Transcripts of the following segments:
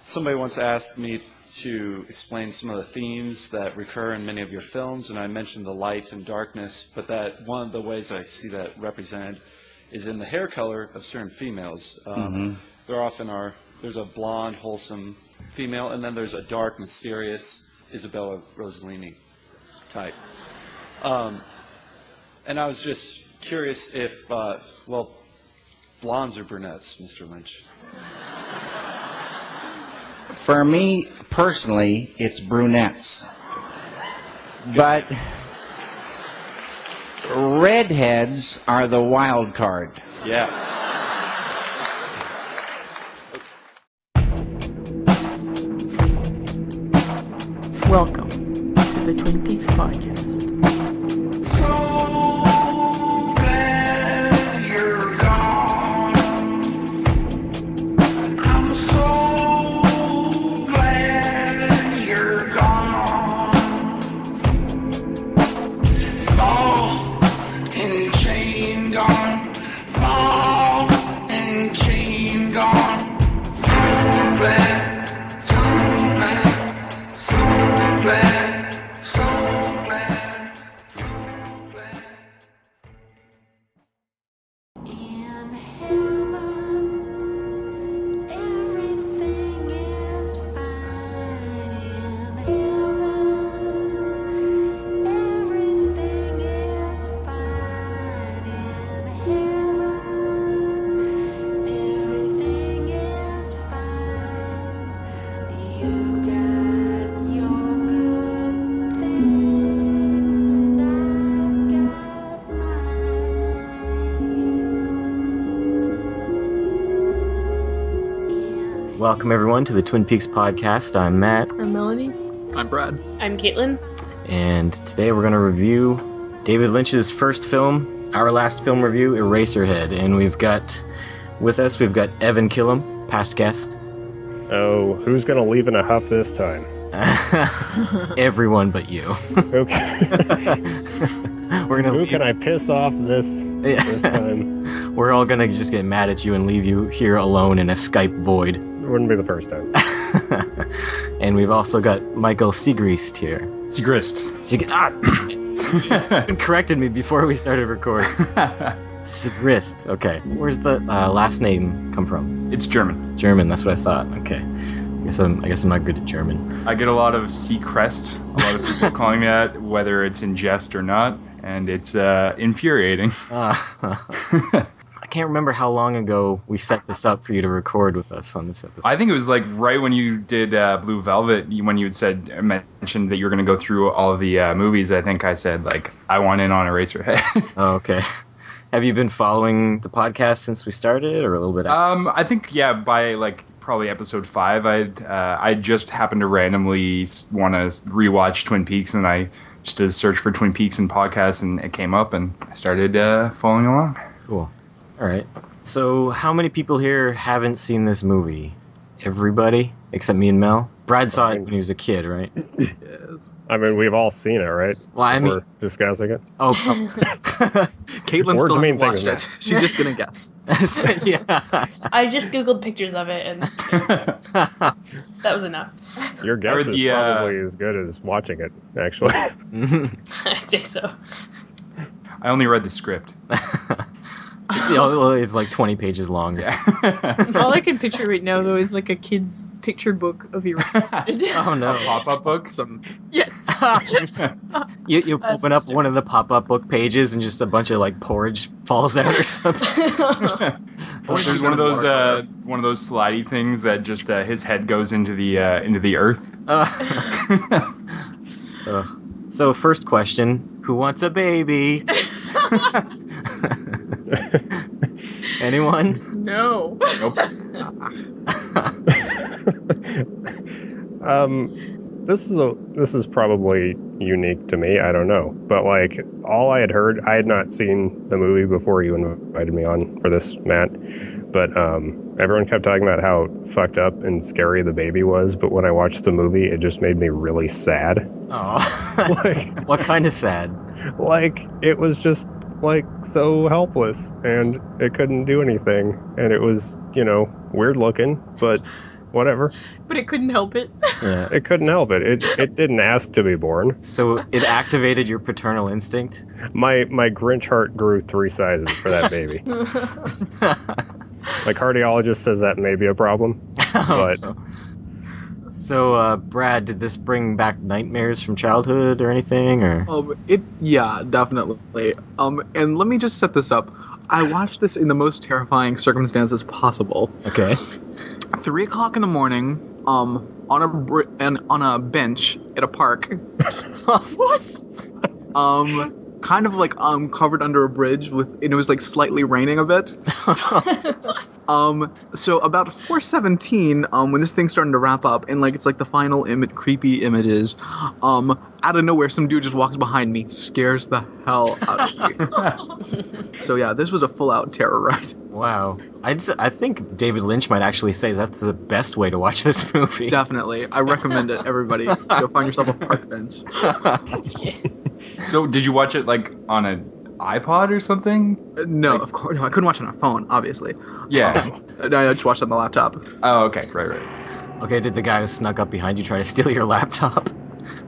Somebody once asked me to explain some of the themes that recur in many of your films, and I mentioned the light and darkness, but that one of the ways I see that represented is in the hair color of certain females. There often are, there's a blonde, wholesome female, and then there's a dark, mysterious Isabella Rossellini type. And I was just curious if, blondes or brunettes, Mr. Lynch? For me, personally, it's brunettes. But redheads are the wild card. Yeah. Welcome to the Twin Peaks podcast. Welcome, everyone, to the Twin Peaks podcast. I'm Matt. I'm Melanie. I'm Brad. I'm Caitlin. And today we're going to review David Lynch's first film, our last film review, Eraserhead. And we've got Evan Killam, past guest. Oh, who's going to leave in a huff this time? Everyone but you. Okay. Who can I piss off this time? We're all going to just get mad at you and leave you here alone in a Skype void. Wouldn't be the first time. And we've also got Michael Segrist here. Segrist. You corrected me before we started recording. Segrist. Okay. Where's the last name come from? It's German. German. That's what I thought. Okay. I guess I'm not good at German. I get a lot of Seacrest. A lot of people calling me that, whether it's in jest or not, and it's infuriating. I can't remember how long ago we set this up for you to record with us on this episode. I think it was like right when you did Blue Velvet, when you had mentioned that you were going to go through all of the movies. I think I said, like, I want in on Eraserhead. Oh, okay. Have you been following the podcast since we started, or a little bit after? I think, yeah, by like probably episode 5, I just happened to randomly want to rewatch Twin Peaks, and I just did a search for Twin Peaks and podcasts, and it came up, and I started following along. Cool. All right. So how many people here haven't seen this movie? Everybody? Except me and Mel? Brad saw it when he was a kid, right? Yes. I mean, we've all seen it, right? Well, I mean... We're discussing it. Oh. Caitlin still hasn't watched it. She's just going to guess. Yeah. I just Googled pictures of it, and that was enough. Your guess is probably as good as watching it, actually. I'd say so. I only read the script. It's like 20 pages long. Or something. All I can picture right now, though, is like a kid's picture book of Eraserhead. Oh, no. A pop-up book? Yes. You open up one of the pop-up book pages and just a bunch of, like, porridge falls out or something. There's one of those slidey things that just his head goes into the earth. So, first question, who wants a baby? Anyone? No. Nope. This is probably unique to me. I don't know, but like all I had heard, I had not seen the movie before you invited me on for this, Matt. But everyone kept talking about how fucked up and scary the baby was. But when I watched the movie, it just made me really sad. Oh, like what kind of sad? Like it was just like so helpless, and it couldn't do anything, and it was weird looking, but whatever. But it couldn't help it. Yeah. It couldn't help it. It didn't ask to be born. So it activated your paternal instinct? My Grinch heart grew 3 sizes for that baby. My cardiologist says that may be a problem, but So, Brad, did this bring back nightmares from childhood or anything, or? Yeah, definitely. And let me just set this up. I watched this in the most terrifying circumstances possible. Okay. 3 o'clock in the morning, on a bench at a park. What? Kind of like covered under a bridge and it was like slightly raining a bit. So about 4:17, when this thing's starting to wrap up, and like it's like the final creepy images, out of nowhere, some dude just walks behind me, scares the hell out of me. So yeah, this was a full-out terror ride. Wow. I think David Lynch might actually say that's the best way to watch this movie. Definitely, I recommend it. Everybody, go find yourself a park bench. So did you watch it like on an iPod or something? No, of course, no. I couldn't watch it on a phone, obviously. Yeah. I just watched it on the laptop. Oh, okay. Right. Okay, did the guy who snuck up behind you try to steal your laptop?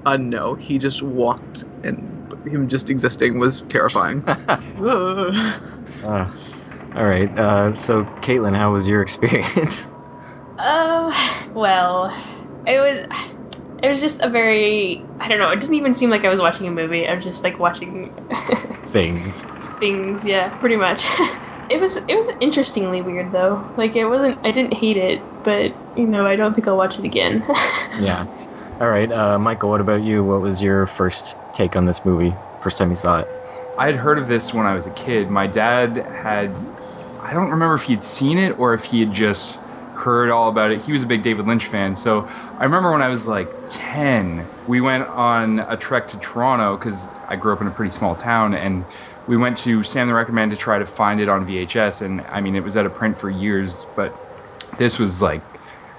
No, he just walked, and him just existing was terrifying. All right. So, Caitlin, how was your experience? Well, it was just a very, I don't know, it didn't even seem like I was watching a movie. I was just like watching Things. things, yeah, pretty much. It was interestingly weird though. Like I didn't hate it, but I don't think I'll watch it again. Yeah. All right, Michael, what about you? What was your first take on this movie? First time you saw it? I had heard of this when I was a kid. My dad I don't remember if he'd seen it or if he had just heard all about it. He was a big David Lynch fan, so I remember when I was like 10, we went on a trek to Toronto because I grew up in a pretty small town, and we went to Sam the Record Man to try to find it on VHS, and I mean, it was out of print for years, but this was like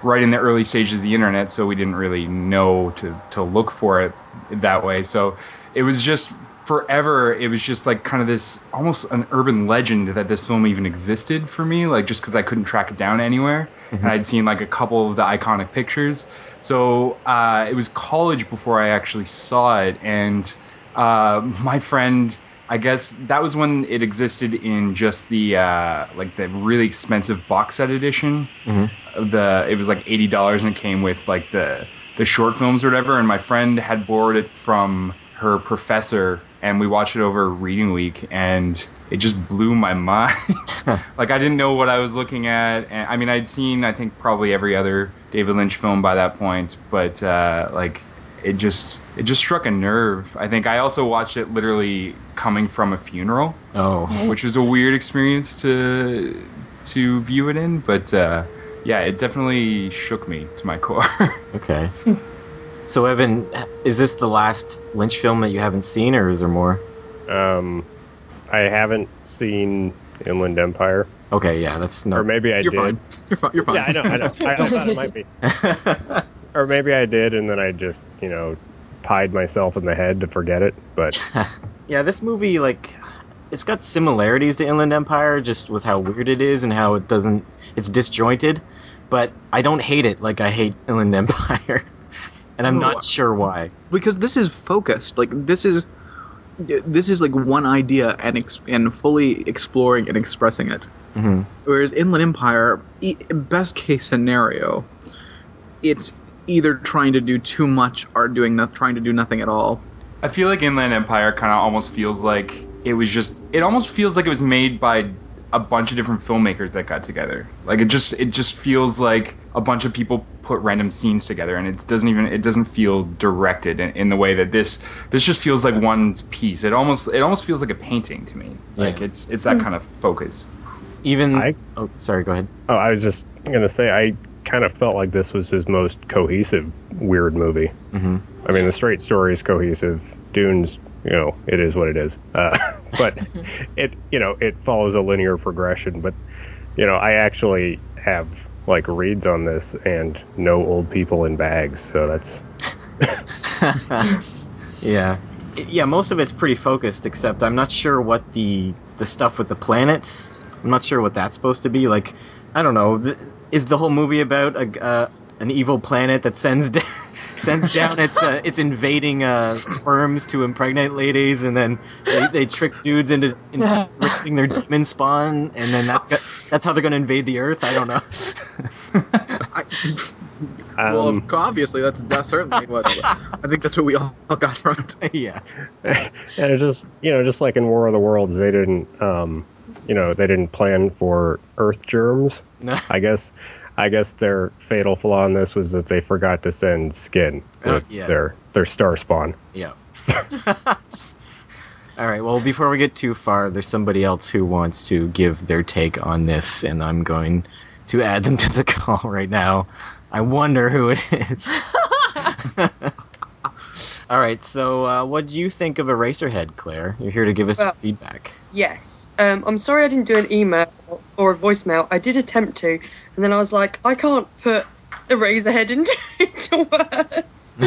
right in the early stages of the internet, so we didn't really know to look for it that way. So it was just forever, it was just like kind of this almost an urban legend that this film even existed for me, like just because I couldn't track it down anywhere. And I'd seen like a couple of the iconic pictures. So it was college before I actually saw it, and my friend, I guess that was when it existed in just the like the really expensive box set edition. It was like $80, and it came with like the short films or whatever. And my friend had borrowed it from her professor, and we watched it over reading week, and it just blew my mind. Like I didn't know what I was looking at. And I mean, I'd seen I think probably every other David Lynch film by that point, but like it just struck a nerve. I think I also watched it literally coming from a funeral. Oh. Which was a weird experience to view it in, but yeah, it definitely shook me to my core. Okay. So, Evan, is this the last Lynch film that you haven't seen, or is there more? I haven't seen Inland Empire. Okay, yeah, that's not... Or maybe I did. Fine. You're fine. Yeah, I know. I thought it might be. Or maybe I did, and then I just, pied myself in the head to forget it, but... Yeah, this movie, like, it's got similarities to Inland Empire, just with how weird it is and how it's disjointed, but I don't hate it like I hate Inland Empire. And I'm not sure why. Because this is focused. Like this is like one idea and fully exploring and expressing it. Mm-hmm. Whereas Inland Empire, best case scenario, it's either trying to do too much or trying to do nothing at all. I feel like Inland Empire kind of almost feels like it almost feels like it was made by a bunch of different filmmakers that got together. Like it just feels like a bunch of people put random scenes together, and it doesn't feel directed in the way that this just feels like one piece. It almost feels like a painting to me. Like Yeah. it's that kind of focus. Oh, sorry, go ahead. Oh, I was just gonna say, I kind of felt like this was his most cohesive weird movie. Mm-hmm. I mean, the straight story is cohesive. Dune's, it is what it is. But it follows a linear progression. But I actually have like reads on this and no old people in bags, so that's. Yeah, most of it's pretty focused, except I'm not sure what the stuff with the planets. I'm not sure what that's supposed to be. Like, I don't know. Is the whole movie about an evil planet that sends down its invading sperms to impregnate ladies, and then they trick dudes into raising their demon spawn, and then that's how they're going to invade the Earth. I don't know. Well, obviously, that's certainly what I think that's what we all got from it. Yeah. And it's just like in War of the Worlds, they didn't they didn't plan for Earth germs. No. I guess their fatal flaw in this was that they forgot to send skin with their star spawn. Yeah. All right. Well, before we get too far, there's somebody else who wants to give their take on this, and I'm going to add them to the call right now. I wonder who it is. All right. So, what do you think of Eraserhead, Claire? You're here to give us your feedback. Yes. I'm sorry I didn't do an email or a voicemail. I did attempt to, and then I was like, I can't put Eraserhead into words.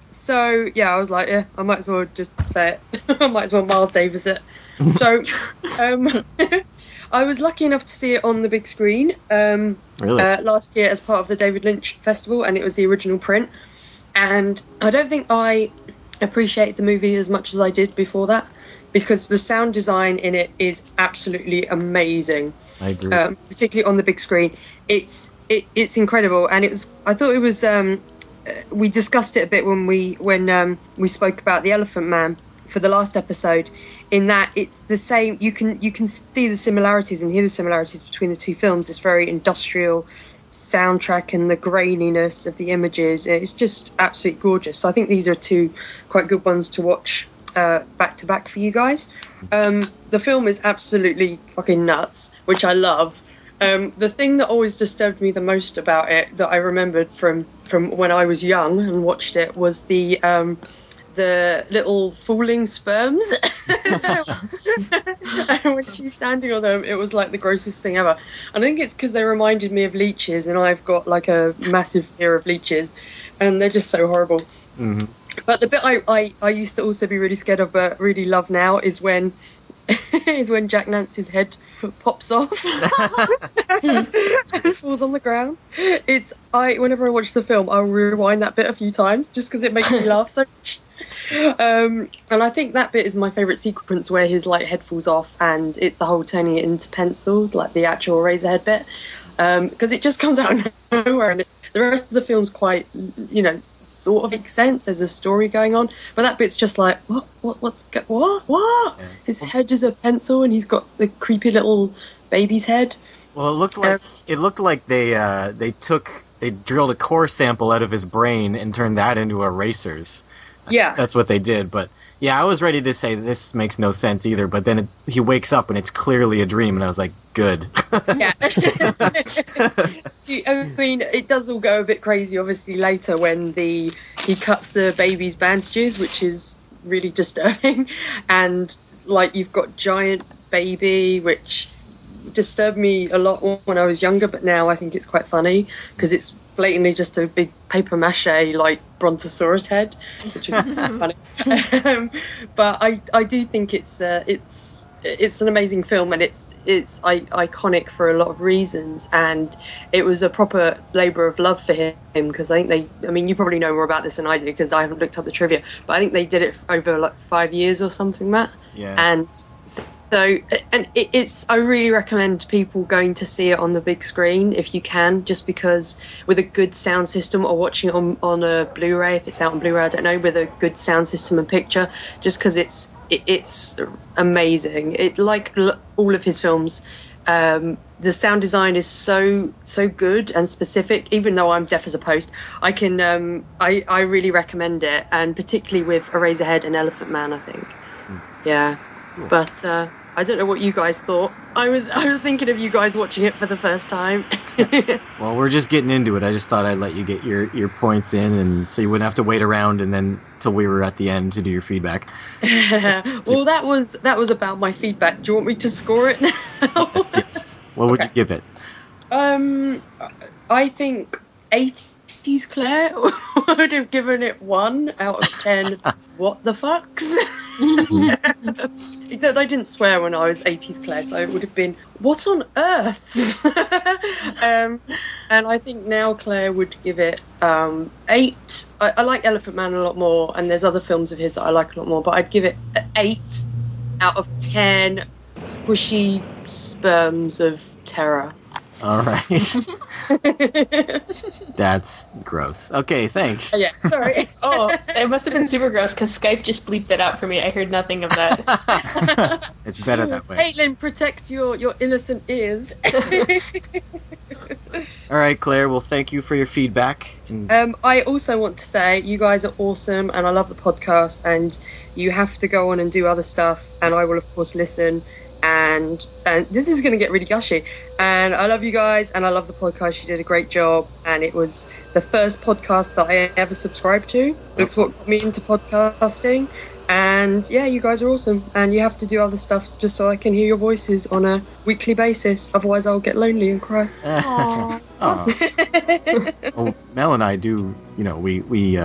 So, yeah, I was like, yeah, I might as well just say it. I might as well Miles Davis it. So, I was lucky enough to see it on the big screen last year as part of the David Lynch Festival, and it was the original print. And I don't think I appreciate the movie as much as I did before that, because the sound design in it is absolutely amazing. I agree. Particularly on the big screen, it's incredible, and I thought it was. We discussed it a bit when we spoke about the Elephant Man for the last episode. In that it's the same, you can see the similarities and hear the similarities between the two films. It's very industrial soundtrack and the graininess of the images. It's just absolutely gorgeous. So I think these are two quite good ones to watch back to back for you guys. The film is absolutely fucking nuts, which I love. The thing that always disturbed me the most about it, that I remembered from when I was young and watched it, was the little falling sperms. And when she's standing on them, it was like the grossest thing ever. And I think it's because they reminded me of leeches, and I've got like a massive fear of leeches, and they're just so horrible. Mm-hmm. But the bit I used to also be really scared of, but really love now, is when Jack Nance's head pops off. It falls on the ground. Whenever I watch the film, I'll rewind that bit a few times just because it makes me laugh so much. And I think that bit is my favourite sequence, where his head falls off, and it's the whole turning it into pencils, like the actual Eraserhead bit, because it just comes out of nowhere, and the rest of the film's quite, sort of makes sense. There's a story going on, but that bit's just like, what? Yeah. His head is a pencil, and he's got the creepy little baby's head. Well, it looked like they drilled a core sample out of his brain and turned that into erasers. Yeah, that's what they did. But yeah, I was ready to say this makes no sense either. But then he wakes up and it's clearly a dream, and I was like, good. Yeah. I mean, it does all go a bit crazy, obviously, later when he cuts the baby's bandages, which is really disturbing, and you've got giant baby, which disturbed me a lot when I was younger, but now I think it's quite funny because it's blatantly just a big paper mache brontosaurus head, which is funny. But I do think it's an amazing film, and it's iconic for a lot of reasons, and it was a proper labour of love for him, because I think you probably know more about this than I do because I haven't looked up the trivia, but I think they did it over 5 years or something, Matt. Yeah. And so, and I really recommend people going to see it on the big screen if you can, just because with a good sound system, or watching it on a Blu-ray, if it's out on Blu-ray, I don't know, with a good sound system and picture, just because it's amazing. It, like all of his films, the sound design is so good and specific. Even though I'm deaf as a post, I really recommend it, and particularly with Eraserhead and Elephant Man, I think. Yeah. Cool. But I don't know what you guys thought. I was thinking of you guys watching it for the first time. Well, we're just getting into it. I just thought I'd let you get your points in, and so you wouldn't have to wait around and then till we were at the end to do your feedback. Well, that was about my feedback. Do you want me to score it now? Yes. What would you give it? I think 80s Claire would have given it 1 out of 10 what the fucks. Except I didn't swear when I was 80s Claire, so it would have been what on earth. And I think now Claire would give it 8. I like Elephant Man a lot more, and there's other films of his that I like a lot more, but I'd give it 8 out of 10 squishy sperms of terror. All right. That's gross. Okay, thanks. Yeah, sorry. Oh, it must have been super gross because Skype just bleeped that out for me. I heard nothing of that. It's better that way. Caitlin, protect your innocent ears. All right, Claire. Well, thank you for your feedback. I also want to say you guys are awesome, and I love the podcast. And you have to go on and do other stuff, and I will of course listen. And this is going to get really gushy. And I love you guys, and I love the podcast. You did a great job, and it was the first podcast that I ever subscribed to. It's what got me into podcasting. And yeah, you guys are awesome, and you have to do other stuff just so I can hear your voices on a weekly basis. Otherwise, I'll get lonely and cry. Well, Mel and I do. We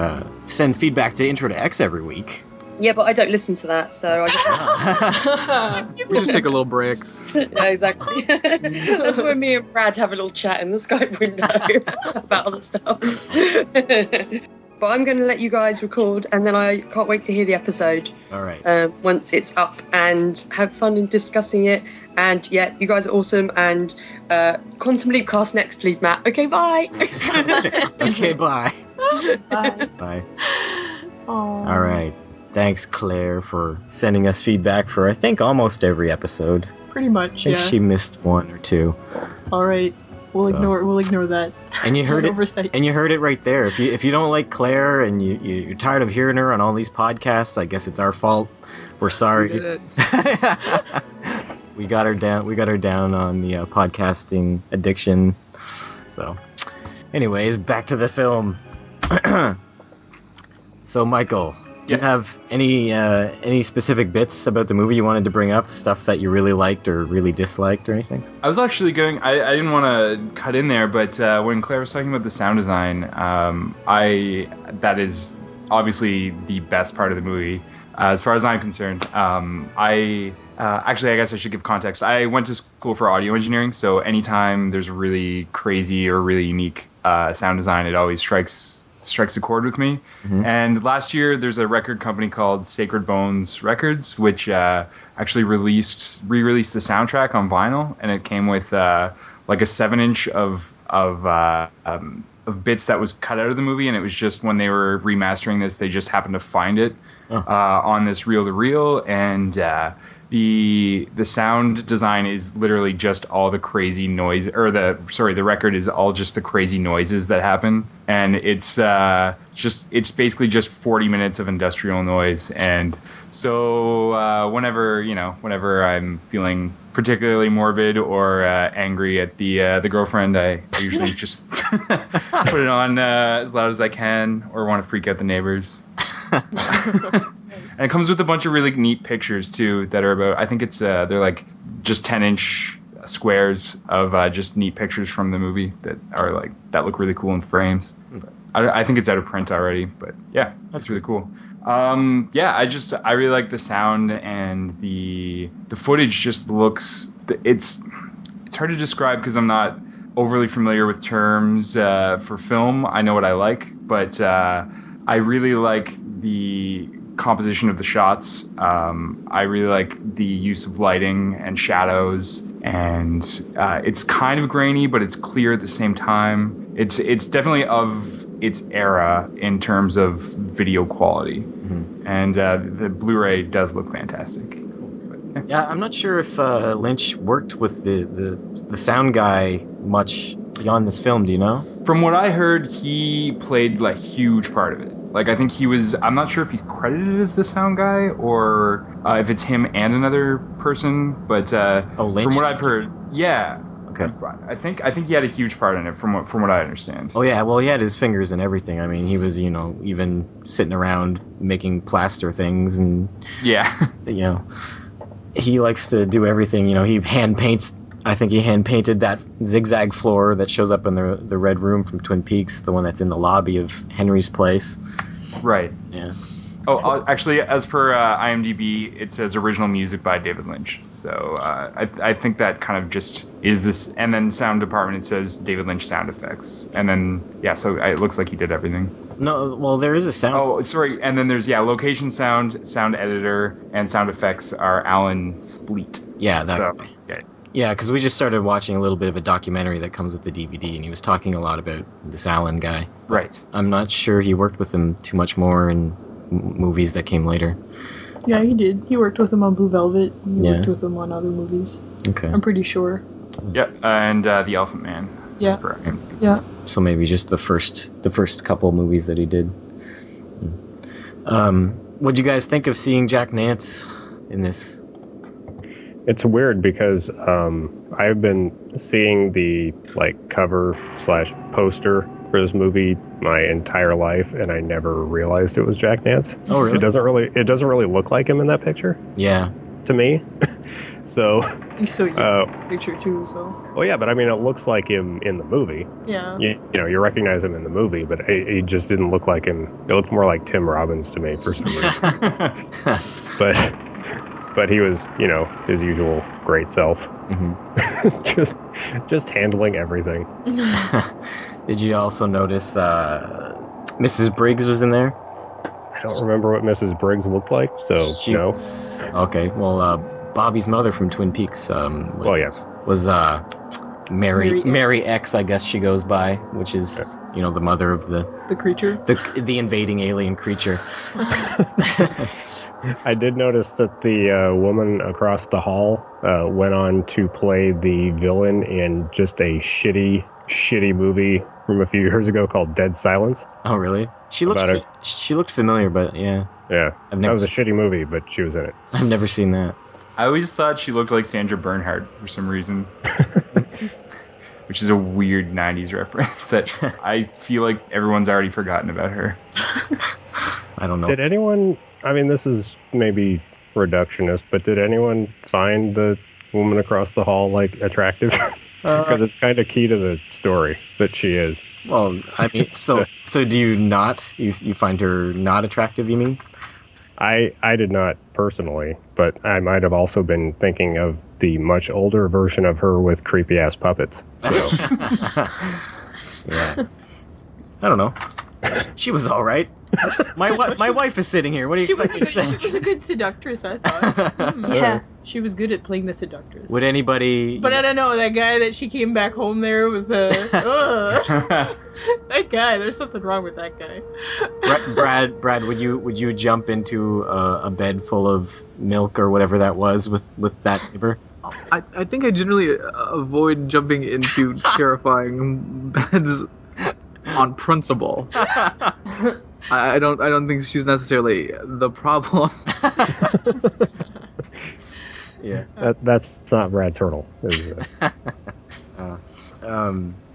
send feedback to Intro to X every week. Yeah, but I don't listen to that, so I just... We just take a little break. Yeah, exactly. That's when me and Brad have a little chat in the Skype window about other stuff. But I'm going to let you guys record, and then I can't wait to hear the episode. All right. Once it's up, and have fun in discussing it. And yeah, you guys are awesome. And Quantum Leap cast next, please, Matt. Okay, bye. Okay, bye. Bye. Bye. Aww. All right. Thanks, Claire, for sending us feedback for, I think, almost every episode. Pretty much, I think she missed 1 or 2. It's all right. We'll ignore that. And you heard it. Oversight. And you heard it right there. If you don't like Claire and you're tired of hearing her on all these podcasts, I guess it's our fault. We're sorry. We did it. We got her down. We got her down on the podcasting addiction. So, anyways, back to the film. So, Michael. Do you have any specific bits about the movie you wanted to bring up? Stuff that you really liked or really disliked or anything? I was actually I didn't want to cut in there, but when Claire was talking about the sound design, that is obviously the best part of the movie, as far as I'm concerned. Actually, I guess I should give context. I went to school for audio engineering, so anytime there's a really crazy or really unique sound design, it always strikes a chord with me. Mm-hmm. And last year there's a record company called Sacred Bones Records, which actually re-released the soundtrack on vinyl, and it came with like a 7-inch of bits that was cut out of the movie, and it was just when they were remastering this, they just happened to find it on this reel-to-reel, and the sound design is literally just all the crazy noise, or the record is all just the crazy noises that happen, and it's basically just 40 minutes of industrial noise. And so whenever I'm feeling particularly morbid or angry at the girlfriend, I usually just put it on as loud as I can, or want to freak out the neighbors. And it comes with a bunch of really neat pictures too that are about, I think it's they're like just 10-inch squares of just neat pictures from the movie that look really cool in frames. I think it's out of print already, but yeah, that's really cool. I really like the sound, and the footage just looks, it's hard to describe because I'm not overly familiar with terms for film. I know what I like, but I really like the composition of the shots. I really like the use of lighting and shadows, and it's kind of grainy, but it's clear at the same time. It's definitely of its era in terms of video quality, mm-hmm. And the Blu-ray does look fantastic. Yeah, I'm not sure if Lynch worked with the sound guy much beyond this film. Do you know? From what I heard, he played like huge part of it. Like, I think I'm not sure if he's credited as the sound guy or if it's him and another person, but Lynch? From what I've heard, yeah. Okay. I think he had a huge part in it from what I understand. Oh yeah, well he had his fingers in everything. I mean, he was, even sitting around making plaster things, and yeah. He likes to do everything. He hand paints I think he hand painted that zigzag floor that shows up in the red room from Twin Peaks, the one that's in the lobby of Henry's place. Right. Yeah. Oh, actually, as per IMDb, it says original music by David Lynch. So I think that kind of just is this. And then sound department, it says David Lynch sound effects. And then, yeah, so it looks like he did everything. No, well, there is a sound. Oh, sorry. And then there's, location sound, sound editor, and sound effects are Alan Spleet. Yeah, that. So, yeah. Yeah, because we just started watching a little bit of a documentary that comes with the DVD, and he was talking a lot about this Alan guy. Right. I'm not sure he worked with him too much more in movies that came later. Yeah, he did. He worked with him on Blue Velvet. He Yeah. worked with him on other movies. Okay. I'm pretty sure. Yeah, and The Elephant Man. Yeah. As per IMDb. Yeah. So maybe just the first couple movies that he did. What'd you guys think of seeing Jack Nance in this? It's weird because I've been seeing the cover / poster for this movie my entire life, and I never realized it was Jack Nance. Oh, really? It doesn't really look like him in that picture Yeah. to me. So. He's so young in the picture too, so. Well, yeah, but I mean, it looks like him in the movie. Yeah. You recognize him in the movie, but he just didn't look like him. It looked more like Tim Robbins to me for some reason. But he was, his usual great self. Mm-hmm. just handling everything. Did you also notice Mrs. Briggs was in there? I don't remember what Mrs. Briggs looked like, so no. Okay, well, Bobby's mother from Twin Peaks was Mary X, I guess she goes by, which is the mother of the creature, the invading alien creature. I did notice that the woman across the hall went on to play the villain in just a shitty movie from a few years ago called Dead Silence. Oh, really? She looked familiar, but yeah. Yeah, that was a shitty movie, but she was in it. I've never seen that. I always thought she looked like Sandra Bernhard for some reason. Which is a weird 90s reference that I feel like everyone's already forgotten about her. I don't know. Did anyone, I mean, this is maybe reductionist, but did anyone find the woman across the hall, attractive? Because it's kind of key to the story that she is. Well, I mean, so do you not? You find her not attractive, you mean? I did not personally, but I might have also been thinking of the much older version of her with creepy ass puppets. So. Yeah. I don't know. She was all right. My wife is sitting here. What do you expect me to say? She was a good seductress, I thought. Yeah. She was good at playing the seductress. Would anybody... But I don't know, that guy that she came back home there with that guy, there's something wrong with that guy. Brad, would you jump into a bed full of milk or whatever that was with that neighbor? I think I generally avoid jumping into terrifying beds on principle. I don't think she's necessarily the problem. Yeah, that's not Brad's hurdle.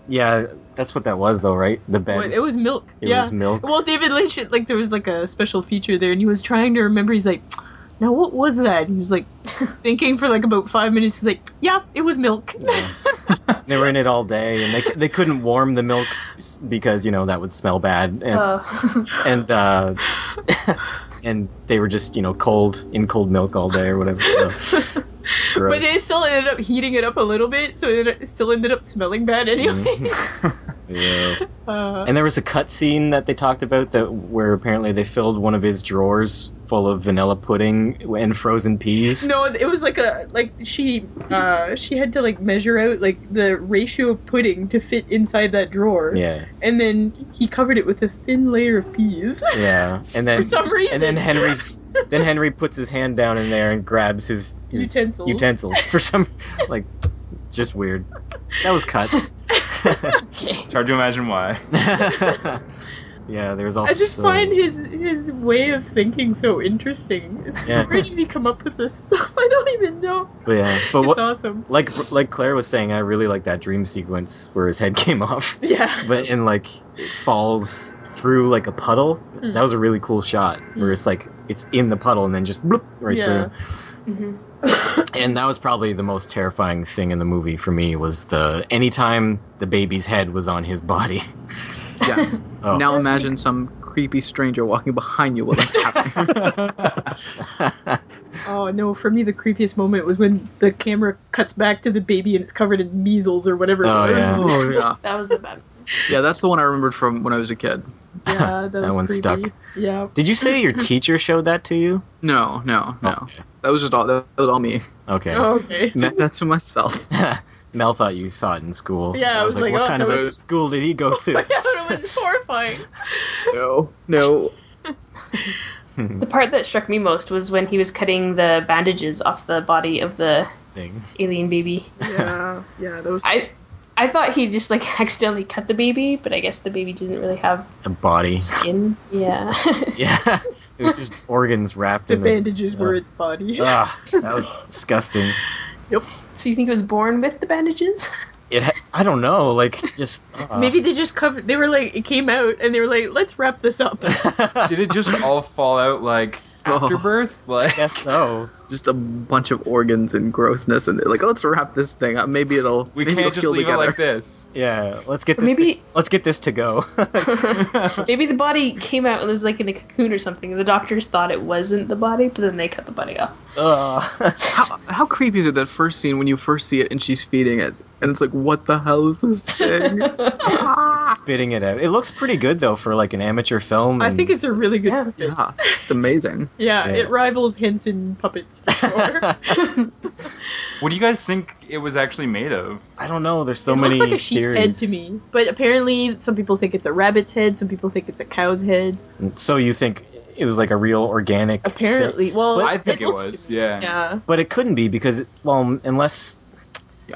Yeah, that's what that was, though, right? The bed. What, it was milk. It was milk. Well, David Lynch, there was a special feature there, and he was trying to remember. He's like, now what was that? He was thinking for about 5 minutes. He's like, yeah, it was milk. Yeah. They were in it all day, and they couldn't warm the milk because that would smell bad, and and they were just cold milk all day or whatever. So. But they still ended up heating it up a little bit, so it still ended up smelling bad anyway. Yeah. And there was a cut scene that they talked about where apparently they filled one of his drawers full of vanilla pudding and frozen peas. No, it was she had to measure out the ratio of pudding to fit inside that drawer. Yeah. And then he covered it with a thin layer of peas. Yeah. And then for some reason. And then Henry puts his hand down in there and grabs his utensils for some it's just weird. That was cut. It's hard to imagine why. Yeah, there's also. I just find his way of thinking so interesting. Where does he come up with this stuff? I don't even know. But yeah, but It's awesome. Like Claire was saying, I really like that dream sequence where his head came off. Yeah. But it falls through like a puddle. That was a really cool shot where it's like it's in the puddle and then just bloop right through. Mm-hmm. And that was probably the most terrifying thing in the movie for me was anytime the baby's head was on his body. Yes. Oh. Now imagine some creepy stranger walking behind you while that's happening. Oh no, for me the creepiest moment was when the camera cuts back to the baby and it's covered in measles or whatever it was. Yeah. Oh yeah. That was a bad. Yeah, that's the one I remembered from when I was a kid. Yeah, that was one creepy. stuck. Yeah. Did you say your teacher showed that to you? No. Okay. That was all me. Okay. Oh, okay. That's to myself. Mel thought you saw it in school. Yeah, I was like, what oh, kind of no, a school did he go to? Yeah, that would have been horrifying. No. The part that struck me most was when he was cutting the bandages off the body of the Thing. alien baby. Yeah, those. I thought he just accidentally cut the baby, but I guess the baby didn't really have A body. skin. Yeah. Yeah. It was just organs wrapped the in bandages were its body. That was disgusting. Yep. So you think it was born with the bandages? I don't know, just... Maybe they just covered. They were like, it came out, and they were like, let's wrap this up. Did it just all fall out after birth? I guess so. Just a bunch of organs and grossness, and they're like, let's wrap this thing up. Maybe it'll. We maybe can't it'll just heal leave together. it like this. Yeah, let's get this. Maybe- Let's get this to go. Maybe the body came out and it was in a cocoon or something. And the doctors thought it wasn't the body, but then they cut the body off. How creepy is it that first scene when you first see it and she's feeding it, and it's like, what the hell is this thing? Spitting it out. It looks pretty good though for an amateur film. I think it's a really good puppet. Yeah, it's amazing. Yeah, Yeah. it rivals Henson puppets for sure. What do you guys think it was actually made of? I don't know. There's so It many looks like a sheep's theories. head to me, but apparently some people think it's a rabbit's head, some people think it's a cow's head. So you think it was a real organic? Apparently, well, I think it looks was. to me. Yeah. Yeah. But it couldn't be because unless.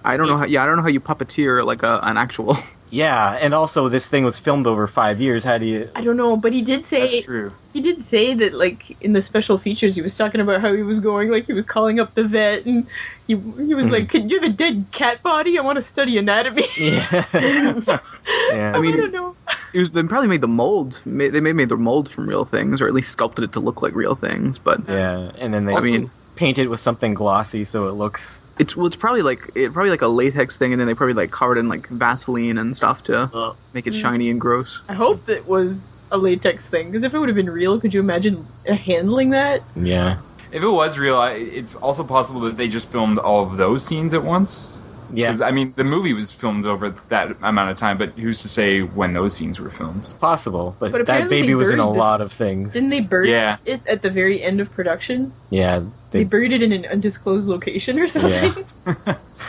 I don't know how. Yeah, I don't know how you puppeteer an actual. Yeah, and also this thing was filmed over 5 years. How do you? I don't know, but he did say That's true. he did say that in the special features he was talking about how he was going he was calling up the vet and he was like, "Could you have a dead cat body? I want to study anatomy." Yeah. Yeah. I mean- don't know. They probably made the mold. They made the mold from real things, or at least sculpted it to look like real things. But Yeah, and then they paint it with something glossy so it looks. it's probably like a latex thing, and then they probably covered in Vaseline and stuff to make it shiny and gross. I hope that was a latex thing, because if it would have been real, could you imagine handling that? Yeah. If it was real, it's also possible that they just filmed all of those scenes at once. Yeah. Because, the movie was filmed over that amount of time, but who's to say when those scenes were filmed? It's possible, but But that apparently baby they was in a buried the- lot of things. Didn't they bury Yeah. it at the very end of production? Yeah. They buried it in an undisclosed location or something.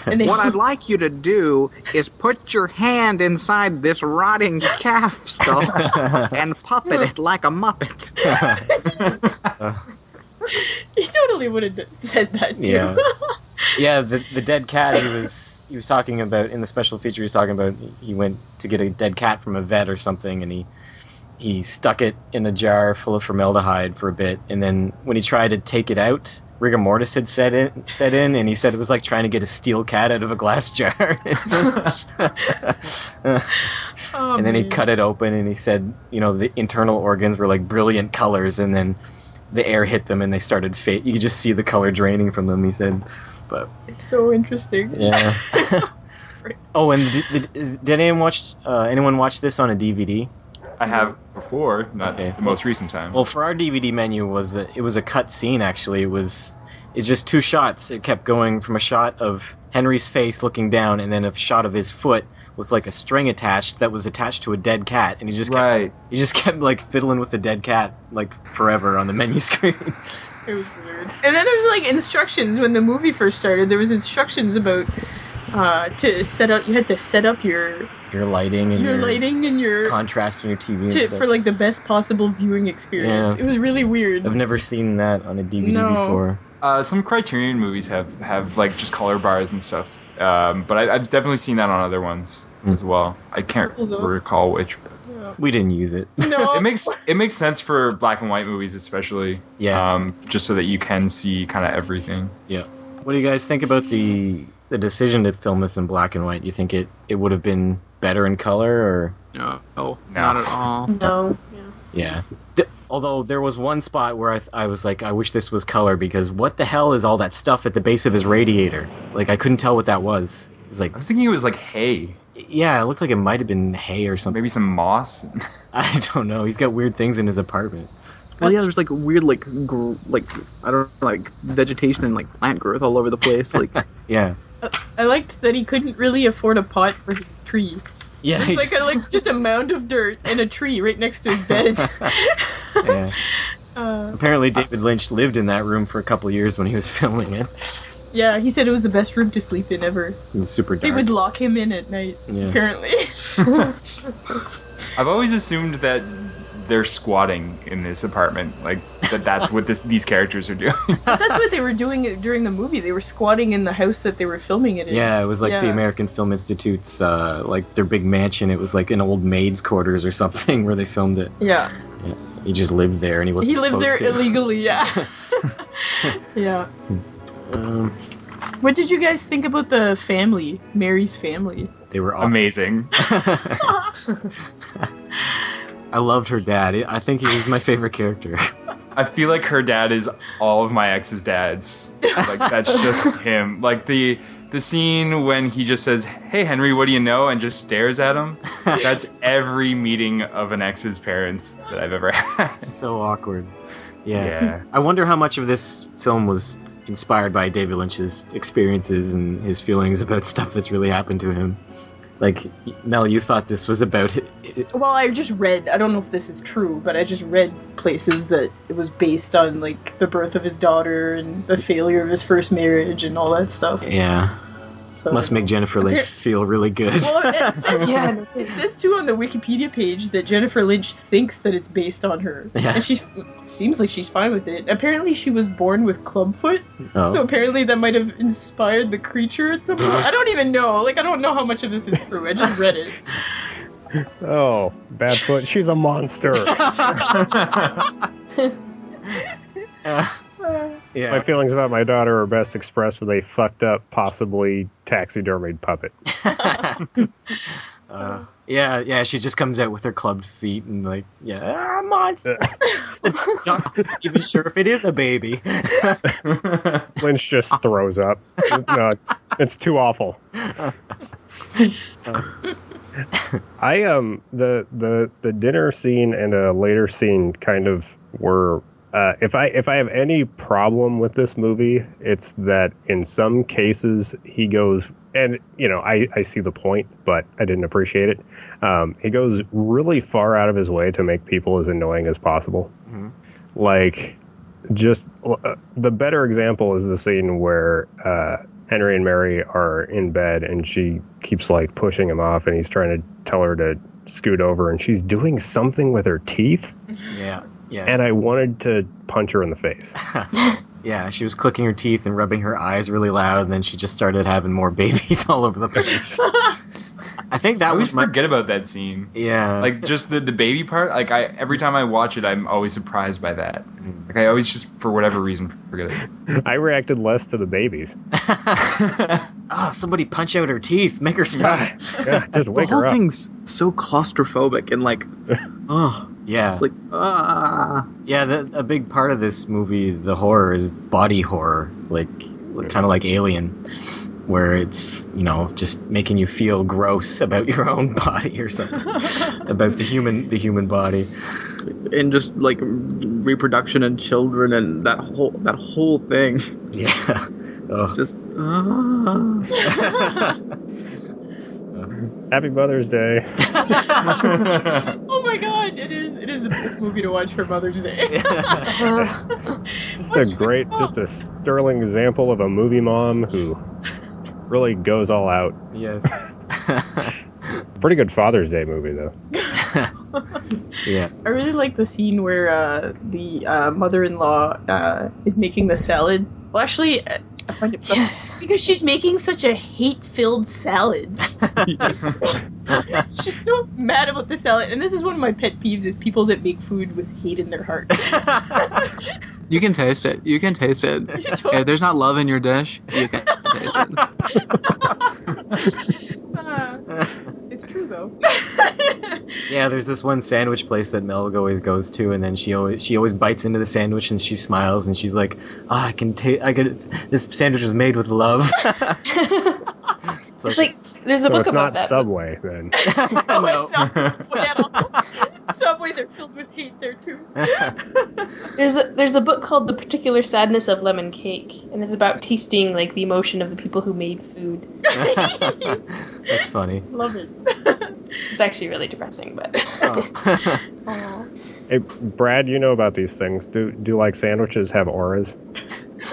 And they What I'd like you to do is put your hand inside this rotting calf stuff and puppet it like a Muppet. He totally would have said that too. Yeah. Yeah, the dead cat he was talking about in the special feature. He was talking about he went to get a dead cat from a vet or something, and he stuck it in a jar full of formaldehyde for a bit, and then when he tried to take it out, rigor mortis had set in, and he said it was like trying to get a steel cat out of a glass jar. Oh, And then he man. cut it open, and he said, the internal organs were like brilliant colors, and then the air hit them, and they started fade. You could just see the color draining from them. He said, but It's so interesting. yeah. Oh, and did anyone watch this on a DVD? I have before, not Okay. the most recent time. Well, for our DVD menu it was a cut scene actually. It's just two shots. It kept going from a shot of Henry's face looking down, and then a shot of his foot with a string attached that was attached to a dead cat, and he just kept fiddling with the dead cat forever on the menu screen. It was weird. And then there's instructions when the movie first started. There was instructions about to set up. You had to set up your lighting and lighting and your contrast on your TV and stuff. for the best possible viewing experience. Yeah. It was really weird. I've never seen that on a DVD No. before. Some Criterion movies have like just color bars and stuff, but I've definitely seen that on other ones as well. I can't recall which. But We didn't use it. No. it makes sense for black and white movies especially. Yeah. Just so that you can see kind of everything. Yeah. What do you guys think about the decision to film this in black and white? Do you think it would have been better in color or? No, not at all. No. Yeah. Although there was one spot where I was like, I wish this was color, because what the hell is all that stuff at the base of his radiator? Like, I couldn't tell what that was. It was like, I was thinking it was like hay. yeah, it looked like it might have been hay or something. Maybe some moss. I don't know. He's got weird things in his apartment. Well, yeah, there's like weird, like I don't know, like vegetation and like plant growth all over the place. Like, Yeah. I liked that he couldn't really afford a pot for his tree. Yeah. It's like just a mound of dirt and a tree right next to his bed. Yeah. Apparently David Lynch lived in that room for a couple years when he was filming it. Yeah, he said it was the best room to sleep in ever. It was super dark. They would lock him in at night, Yeah. apparently. I've always assumed that they're squatting in this apartment, like that's what these characters are doing. That's what they were doing during the movie. They were squatting in the house that they were filming it in. Yeah, it was like the Yeah. American Film Institute's, like their big mansion. It was like an old maid's quarters or something where they filmed it. Yeah. He just lived there and he wasn't He lived there supposed to. illegally, yeah. Yeah. What did you guys think about the family, Mary's family? They were awesome. Amazing. I loved her dad. I think he was my favorite character. I feel like her dad is all of my ex's dads. Like that's just him. Like the scene when he just says, "Hey Henry, what do you know?" and just stares at him. That's every meeting of an ex's parents that I've ever had. So awkward. Yeah. Yeah. I wonder how much of this film was inspired by David Lynch's experiences and his feelings about stuff that's really happened to him. Like, Mel, you thought this was about it. Well, I just read, I don't know if this is true, but I just read places that it was based on, like, the birth of his daughter and the failure of his first marriage and all that stuff. Yeah. So, Must make Jennifer Lynch feel really good. Well, it says, Yeah. it says, too, on the Wikipedia page that Jennifer Lynch thinks that it's based on her. Yeah. And she seems like she's fine with it. Apparently, she was born with clubfoot, Oh. so apparently that might have inspired the creature at some point. I don't even know. Like, I don't know how much of this is true. I just read it. Oh, Badfoot, she's a monster. Yeah. My feelings about my daughter are best expressed with a fucked up, possibly taxidermied puppet. Yeah, she just comes out with her clubbed feet and like, monster. The doctor's not even sure if it is a baby. Lynch just throws up. No, it's too awful. The dinner scene and a later scene kind of were. If I have any problem with this movie, it's that in some cases he goes, and I see the point, but I didn't appreciate it. He goes really far out of his way to make people as annoying as possible. Mm-hmm. Like, just the better example is the scene where Henry and Mary are in bed and she keeps like pushing him off, and he's trying to tell her to scoot over, and she's doing something with her teeth. Yeah. And I wanted to punch her in the face. Yeah, she was clicking her teeth and rubbing her eyes really loud, and then she just started having more babies all over the place. I think that I always was my... forget about that scene. Yeah. Like just the baby part. Like every time I watch it, I'm always surprised by that. Like I always just for whatever reason forget it. I reacted less to the babies. Somebody punch out her teeth, make her stop. Yeah, just the wake whole her up. thing's so claustrophobic and like, Yeah. it's like, Yeah, a big part of this movie, the horror, is body horror, like kind of like Alien, where it's just making you feel gross about your own body or something, about the human body, and just like reproduction and children and that whole thing. Yeah. It's just. Happy Mother's Day. Oh my god, it is the best movie to watch for Mother's Day. Just a sterling example of a movie mom who really goes all out. Yes. Pretty good Father's Day movie, though. Yeah. I really like the scene where the mother-in-law is making the salad. Well, actually, I find it funny because she's making such a hate-filled salad. She's so mad about the salad, and this is one of my pet peeves: is people that make food with hate in their heart. You can taste it. You can taste it. If there's not love in your dish, you can taste it. It's true though. Yeah, there's this one sandwich place that Mel always goes to, and then she always bites into the sandwich and she smiles and she's like, "Ah, this sandwich is made with love." It's like there's a So book it's about not that. Subway then. No, No. it's not Subway at all. Subway, they're filled with hate there too. There's a book called The Particular Sadness of Lemon Cake, and it's about tasting like the emotion of the people who made food. That's funny. Love it. It's actually really depressing, but Aw. Hey, Brad, you know about these things. Do like sandwiches have auras?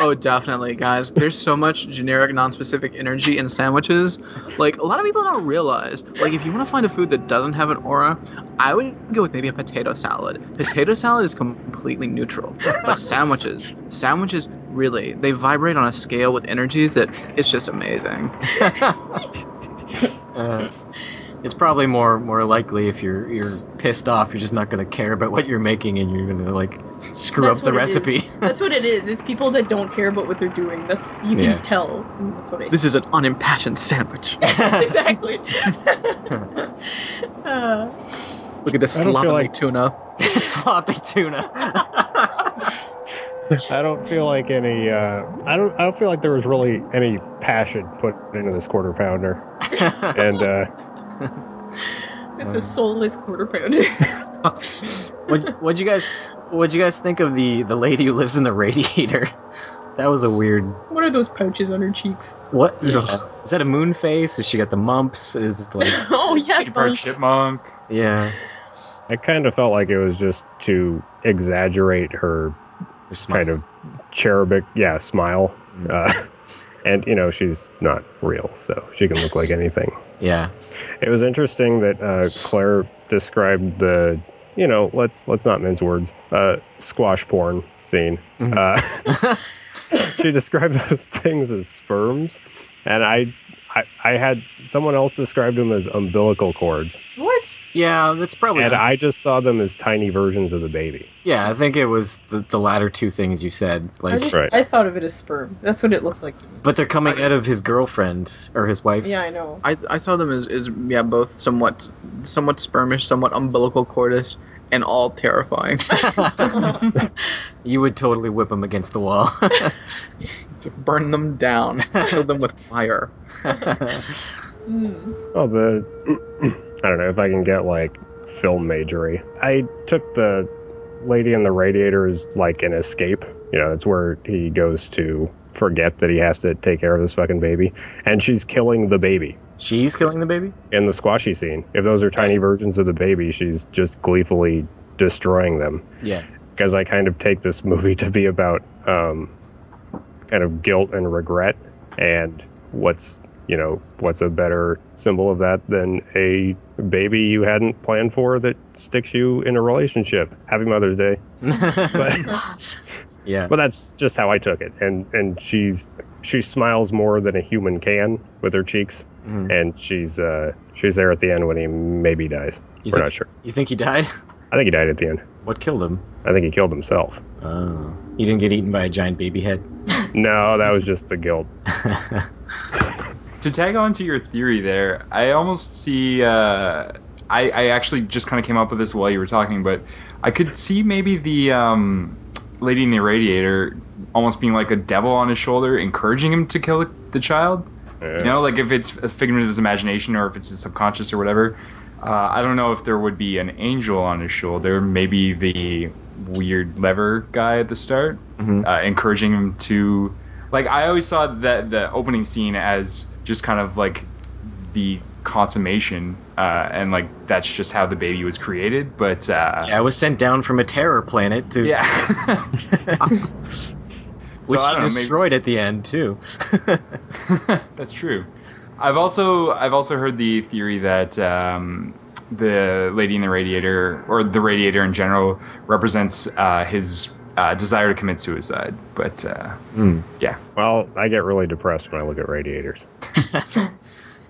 Oh, definitely, guys. There's so much generic, non-specific energy in sandwiches. Like, a lot of people don't realize. Like, if you want to find a food that doesn't have an aura, I would go with maybe a potato salad. Potato salad is completely neutral. But sandwiches, really, they vibrate on a scale with energies that it's just amazing. It's probably more likely if you're pissed off, you're just not going to care about what you're making, and you're going to like screw That's up the what it recipe. is. That's what it is. It's people that don't care about what they're doing. You can Yeah. tell. That's what it is. This is an unimpassioned sandwich. Exactly. Look at this I don't feel sloppy like- tuna. Sloppy tuna. I don't feel like any. I don't feel like there was really any passion put into this quarter pounder. And It's a soulless quarter pounder. What'd you guys think of the lady who lives in the radiator? That was a weird. What are those pouches on her cheeks? What? Yeah. Is that a moon face? Is she got the mumps? Is it like? Oh yeah. She part chipmunk. Yeah. I kind of felt like it was just to exaggerate her Her smile. kind of cherubic, smile. And she's not real, so she can look like anything. Yeah. It was interesting that Claire described the, let's not mince words, squash porn scene. She described those things as sperms, and I had someone else describe them as umbilical cords, What? Yeah, that's probably. and I just saw them as tiny versions of the baby. Yeah, I think it was the latter two things you said. Like, Right. I thought of it as sperm. That's what it looks like to me. but they're coming out of his girlfriend or his wife. Yeah, I know. I saw them as both somewhat spermish, somewhat umbilical cordis, and all terrifying. You would totally whip him against the wall. To burn them down, kill them with fire. Well, I don't know if I can get like film majory. I took the lady in the radiator as like an escape. It's where he goes to forget that he has to take care of this fucking baby, and she's killing the baby She's killing the baby? in the squashy scene. If those are tiny versions of the baby, she's just gleefully destroying them. Yeah. Because I kind of take this movie to be about kind of guilt and regret, and what's a better symbol of that than a baby you hadn't planned for that sticks you in a relationship. Happy Mother's Day. But, Yeah. but that's just how I took it. And she smiles more than a human can with her cheeks, and she's there at the end when he maybe dies. We're not sure. You think he died? I think he died at the end. What killed him? I think he killed himself. Oh. He didn't get eaten by a giant baby head? No, that was just the guilt. To tag on to your theory there, I almost see. I actually just kind of came up with this while you were talking, but I could see maybe the lady in the radiator almost being like a devil on his shoulder, encouraging him to kill the child. Yeah. Like if it's a figment of his imagination or if it's his subconscious or whatever. I don't know if there would be an angel on his shoulder, maybe the weird lever guy at the start, encouraging him to. Like, I always saw that the opening scene as just kind of like the consummation, and like that's just how the baby was created. But Yeah, I was sent down from a terror planet to. yeah, Which So, I he don't know, maybe- destroyed at the end too. that's true. I've also heard the theory that the lady in the radiator, or the radiator in general, represents his desire to commit suicide. But yeah. Well, I get really depressed when I look at radiators.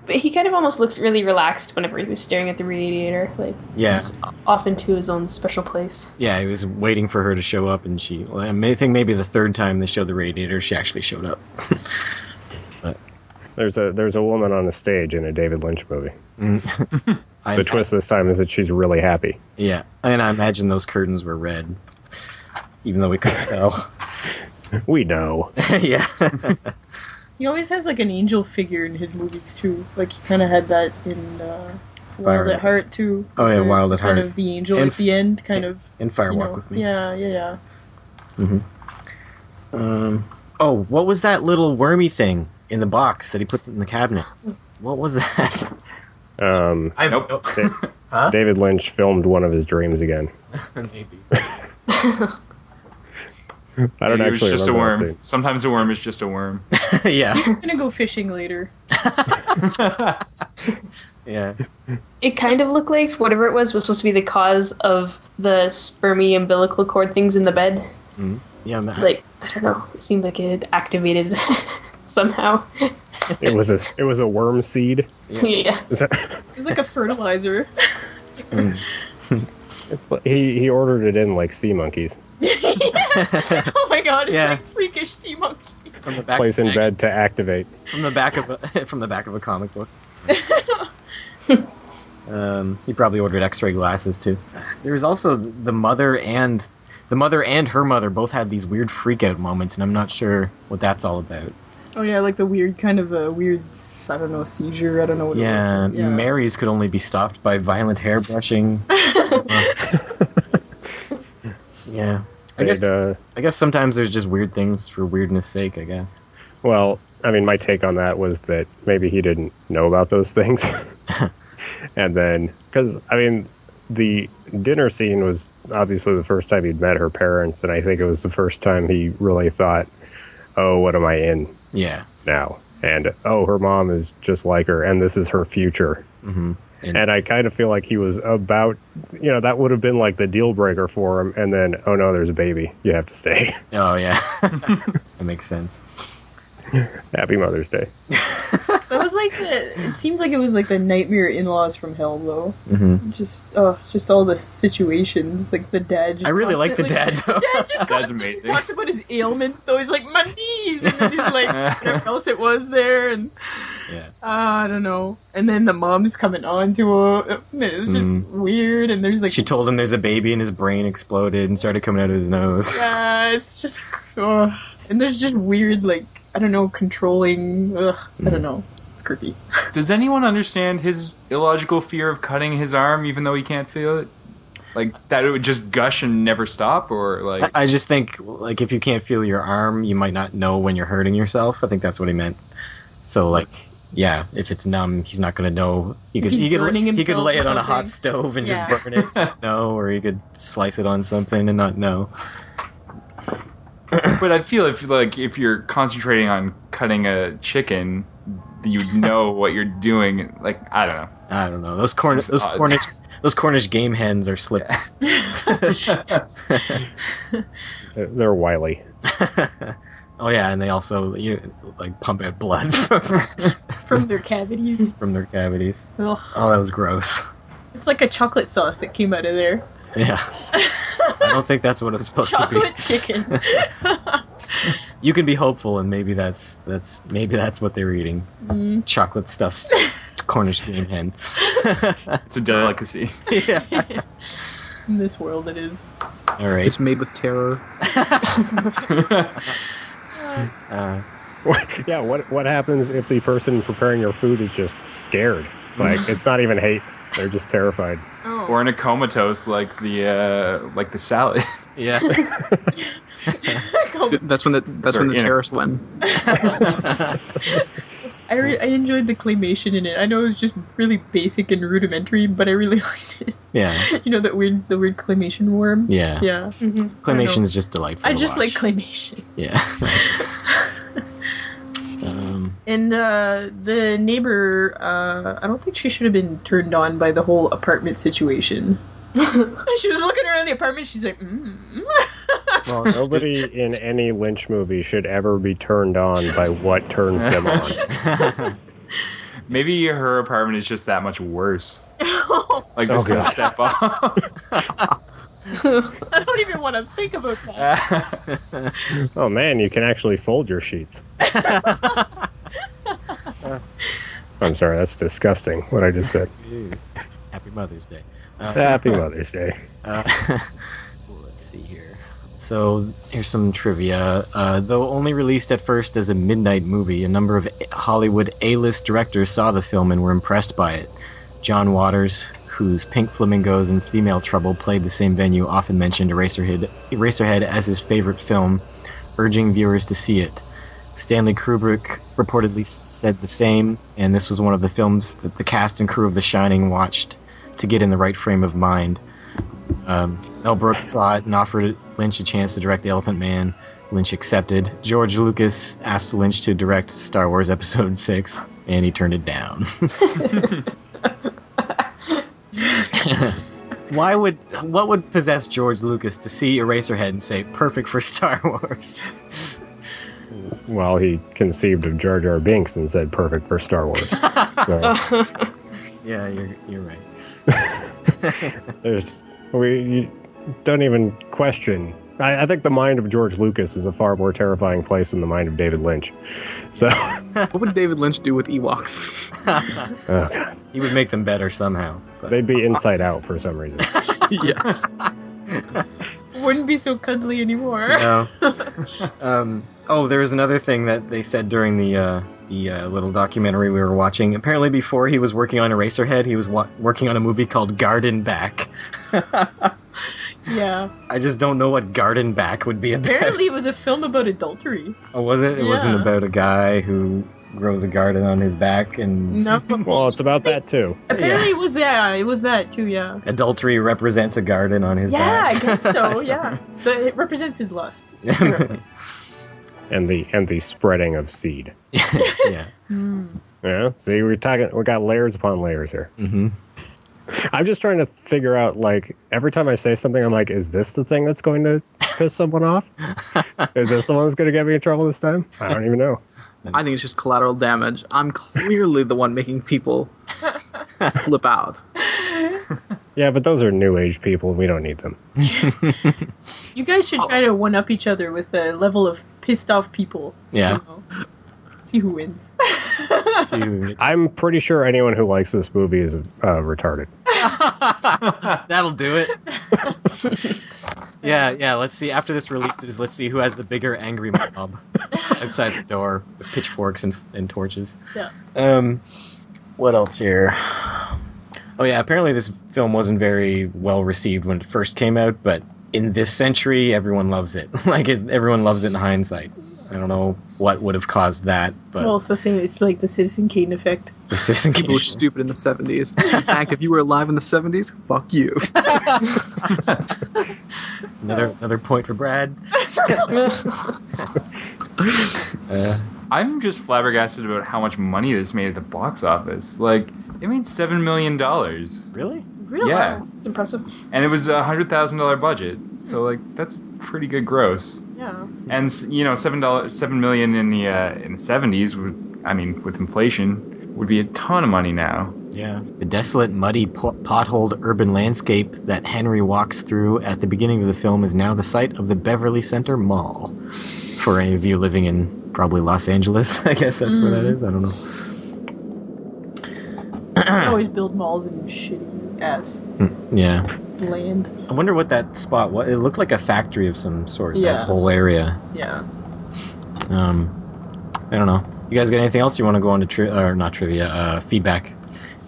But he kind of almost looked really relaxed whenever he was staring at the radiator. Like, Yeah. he was off into his own special place. Yeah, he was waiting for her to show up, and I think maybe the third time they showed the radiator, she actually showed up. But There's a woman on the stage in a David Lynch movie. The twist this time is that she's really happy. Yeah, and I imagine those curtains were red, even though we couldn't tell. We know. Yeah. He always has like an angel figure in his movies too. Like he kind of had that in Wild at Heart too. Oh yeah, Wild at Heart. Kind of the angel And at the end, kind of. In Firewalk with Me. Yeah. Oh, what was that little wormy thing in the box that he puts in the cabinet? What was that? Nope. Huh? David Lynch filmed one of his dreams again. Maybe. I don't Maybe it was actually just a remember that worm. scene. Sometimes a worm is just a worm. Yeah. I'm gonna go fishing later. Yeah. It kind of looked like whatever it was supposed to be the cause of the spermy umbilical cord things in the bed. Yeah, Like, I don't know. It seemed like it had activated somehow. It was a worm seed. Yeah. Is that, It's like a fertilizer. it's like, he ordered it in like sea monkeys. Oh my god, it's Yeah. like freakish sea monkey. from the back. Place in bed to activate. From the back of a comic book. He probably ordered X-ray glasses too. There was also the mother and her mother both had these weird freak-out moments, and I'm not sure what that's all about. Oh yeah, like the weird kind of a weird, I don't know, seizure. I don't know what it was. Yeah, Mary's could only be stopped by violent hair brushing. Yeah. I guess sometimes there's just weird things for weirdness sake, I guess. Well, I mean, my take on that was that maybe he didn't know about those things. And then, because, I mean, the dinner scene was obviously the first time he'd met her parents, and I think it was the first time he really thought, oh, what am I in now? And, oh, her mom is just like her, and this is her future. Mm-hmm. And I kind of feel like he was about, that would have been like the deal breaker for him, and then, oh no, there's a baby. You have to stay. Oh, yeah. That makes sense. Happy Mother's Day. That was like it seemed like it was like the nightmare in-laws from hell, though. Mm-hmm. Just all the situations, like the dad. Just I really like the dad, though. Dad just Dad's constantly amazing. talks about his ailments, though. He's like, my knees, and then he's like, whatever else it was there, and I don't know. And then the mom's coming on to him, and it's just weird. And there's like she told him there's a baby, and his brain exploded and started coming out of his nose. Yeah, it's just, and there's just weird, like, I don't know, controlling. I don't know. It's creepy. Does anyone understand his illogical fear of cutting his arm even though he can't feel it? Like, that it would just gush and never stop, or like... I just think, like, if you can't feel your arm, you might not know when you're hurting yourself. I think that's what he meant. So, like, yeah, if it's numb, he's not going to know. He could lay it on a hot stove and just burn it, or he could slice it on something and not know. But I feel if you're concentrating on cutting a chicken, you'd know what you're doing. Like, I don't know. Those Cornish game hens are slick. They're wily. Oh yeah, and they also pump out blood From their cavities. From their cavities. Ugh. Oh, that was gross. It's like a chocolate sauce that came out of there. Yeah. I don't think that's what it's supposed to be. Chocolate chicken. You can be hopeful, and maybe that's what they're eating. Chocolate stuffed Cornish game hen. It's a delicacy. Yeah. In this world, it is. All right. It's made with terror. What happens if the person preparing your food is just scared? Like, it's not even hate; they're just terrified. Oh. Or in a comatose, like the salad. Yeah. That's when the terrorist went. I enjoyed the claymation in it. I know it was just really basic and rudimentary, but I really liked it. Yeah. You know the weird claymation worm? Yeah. Yeah. Claymation is just delightful. I to just watch. like claymation. Yeah. And the neighbor, I don't think she should have been turned on by the whole apartment situation. She was looking around the apartment, she's like, Well, nobody in any Lynch movie should ever be turned on by what turns them on. Maybe her apartment is just that much worse. Like, this is a God. step up. I don't even want to think about that. Oh man, you can actually fold your sheets. I'm sorry, that's disgusting, what I just said. Happy Mother's Day. Happy Mother's Day. Let's see here. So, here's some trivia. Though only released at first as a midnight movie, a number of Hollywood A-list directors saw the film and were impressed by it. John Waters, whose Pink Flamingos and Female Trouble played the same venue, often mentioned Eraserhead as his favorite film, urging viewers to see it. Stanley Kubrick reportedly said the same, and this was one of the films that the cast and crew of The Shining watched to get in the right frame of mind. Mel Brooks saw it and offered Lynch a chance to direct The Elephant Man. Lynch accepted. George Lucas asked Lynch to direct Star Wars Episode 6, and he turned it down. What would possess George Lucas to see Eraserhead and say, perfect for Star Wars? Well, he conceived of Jar Jar Binks and said perfect for Star Wars. So, Yeah, you're right. you don't even question. I think the mind of George Lucas is a far more terrifying place than the mind of David Lynch. So, What would David Lynch do with Ewoks? oh God. He would make them better somehow. But... They'd be inside out for some reason. Yes. Wouldn't be so cuddly anymore. No. There was another thing that they said during the little documentary we were watching. Apparently, before he was working on Eraserhead, he was working on a movie called Garden Back. Yeah. I just don't know what Garden Back would be about. Apparently it was a film about adultery. Oh, was it? It wasn't Yeah. about a guy who grows a garden on his back and... No. Well, it's about that too. Apparently it was that too, yeah. Adultery represents a garden on his Yeah, back. I guess so, yeah. But it represents his lust. Apparently. And the spreading of seed. Yeah. Yeah. See, we got layers upon layers here. Mm-hmm. I'm just trying to figure out, like, every time I say something, I'm like, is this the thing that's going to piss someone off? Is this the one that's going to get me in trouble this time? I don't even know. I think it's just collateral damage. I'm clearly the one making people flip out. Yeah, but those are new age people. We don't need them. You guys should try to one-up each other with a level of pissed off people. Yeah. You know? See who wins. I'm pretty sure anyone who likes this movie is retarded. That'll do it. Yeah, let's see. After this releases, let's see who has the bigger angry mob outside the door with pitchforks and torches. Yeah. What else here? Oh yeah, apparently this film wasn't very well received when it first came out, but in this century, everyone loves it. Everyone loves it in hindsight. I don't know what would have caused that, but... Well, it's the same. It's like the Citizen Kane effect. The Citizen People were stupid in the 70s. In fact, if you were alive in the 70s, fuck you. Another point for Brad. I'm just flabbergasted about how much money this made at the box office. Like, it made $7 million. Really? Really? Yeah. It's impressive. And it was a $100,000 budget. So, like, that's pretty good gross. Yeah. And, $7 million in the 70s, with inflation, would be a ton of money now. Yeah. The desolate, muddy, potholed urban landscape that Henry walks through at the beginning of the film is now the site of the Beverly Center Mall. For any of you living in probably Los Angeles, I guess that's where that is. I don't know. They always build malls in shitty ass Yeah. land. I wonder what that spot was. It looked like a factory of some sort, Yeah. that whole area. Yeah. I don't know. You guys got anything else you want to go on to feedback?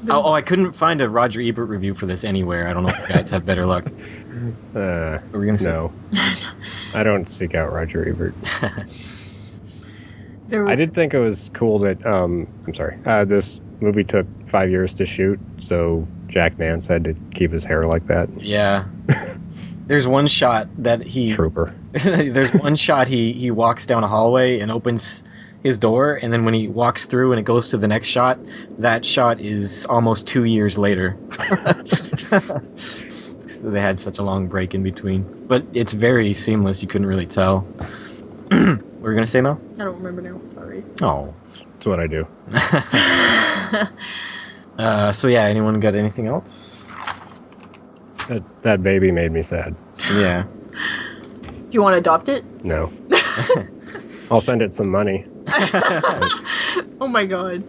I couldn't find a Roger Ebert review for this anywhere. I don't know if you guys have better luck. What were we gonna say? No. I don't seek out Roger Ebert. I I did think it was cool that, this movie took 5 years to shoot, so Jack Nance had to keep his hair like that. Yeah. There's one shot that he... Trooper. There's one shot he walks down a hallway and opens his door, and then when he walks through and it goes to the next shot, that shot is almost 2 years later. So they had such a long break in between. But it's very seamless, you couldn't really tell. What were you going to say, Mel? I don't remember now. Sorry. Oh. That's what I do. So yeah, anyone got anything else? That baby made me sad. Yeah. Do you want to adopt it? No. I'll send it some money. Oh my god.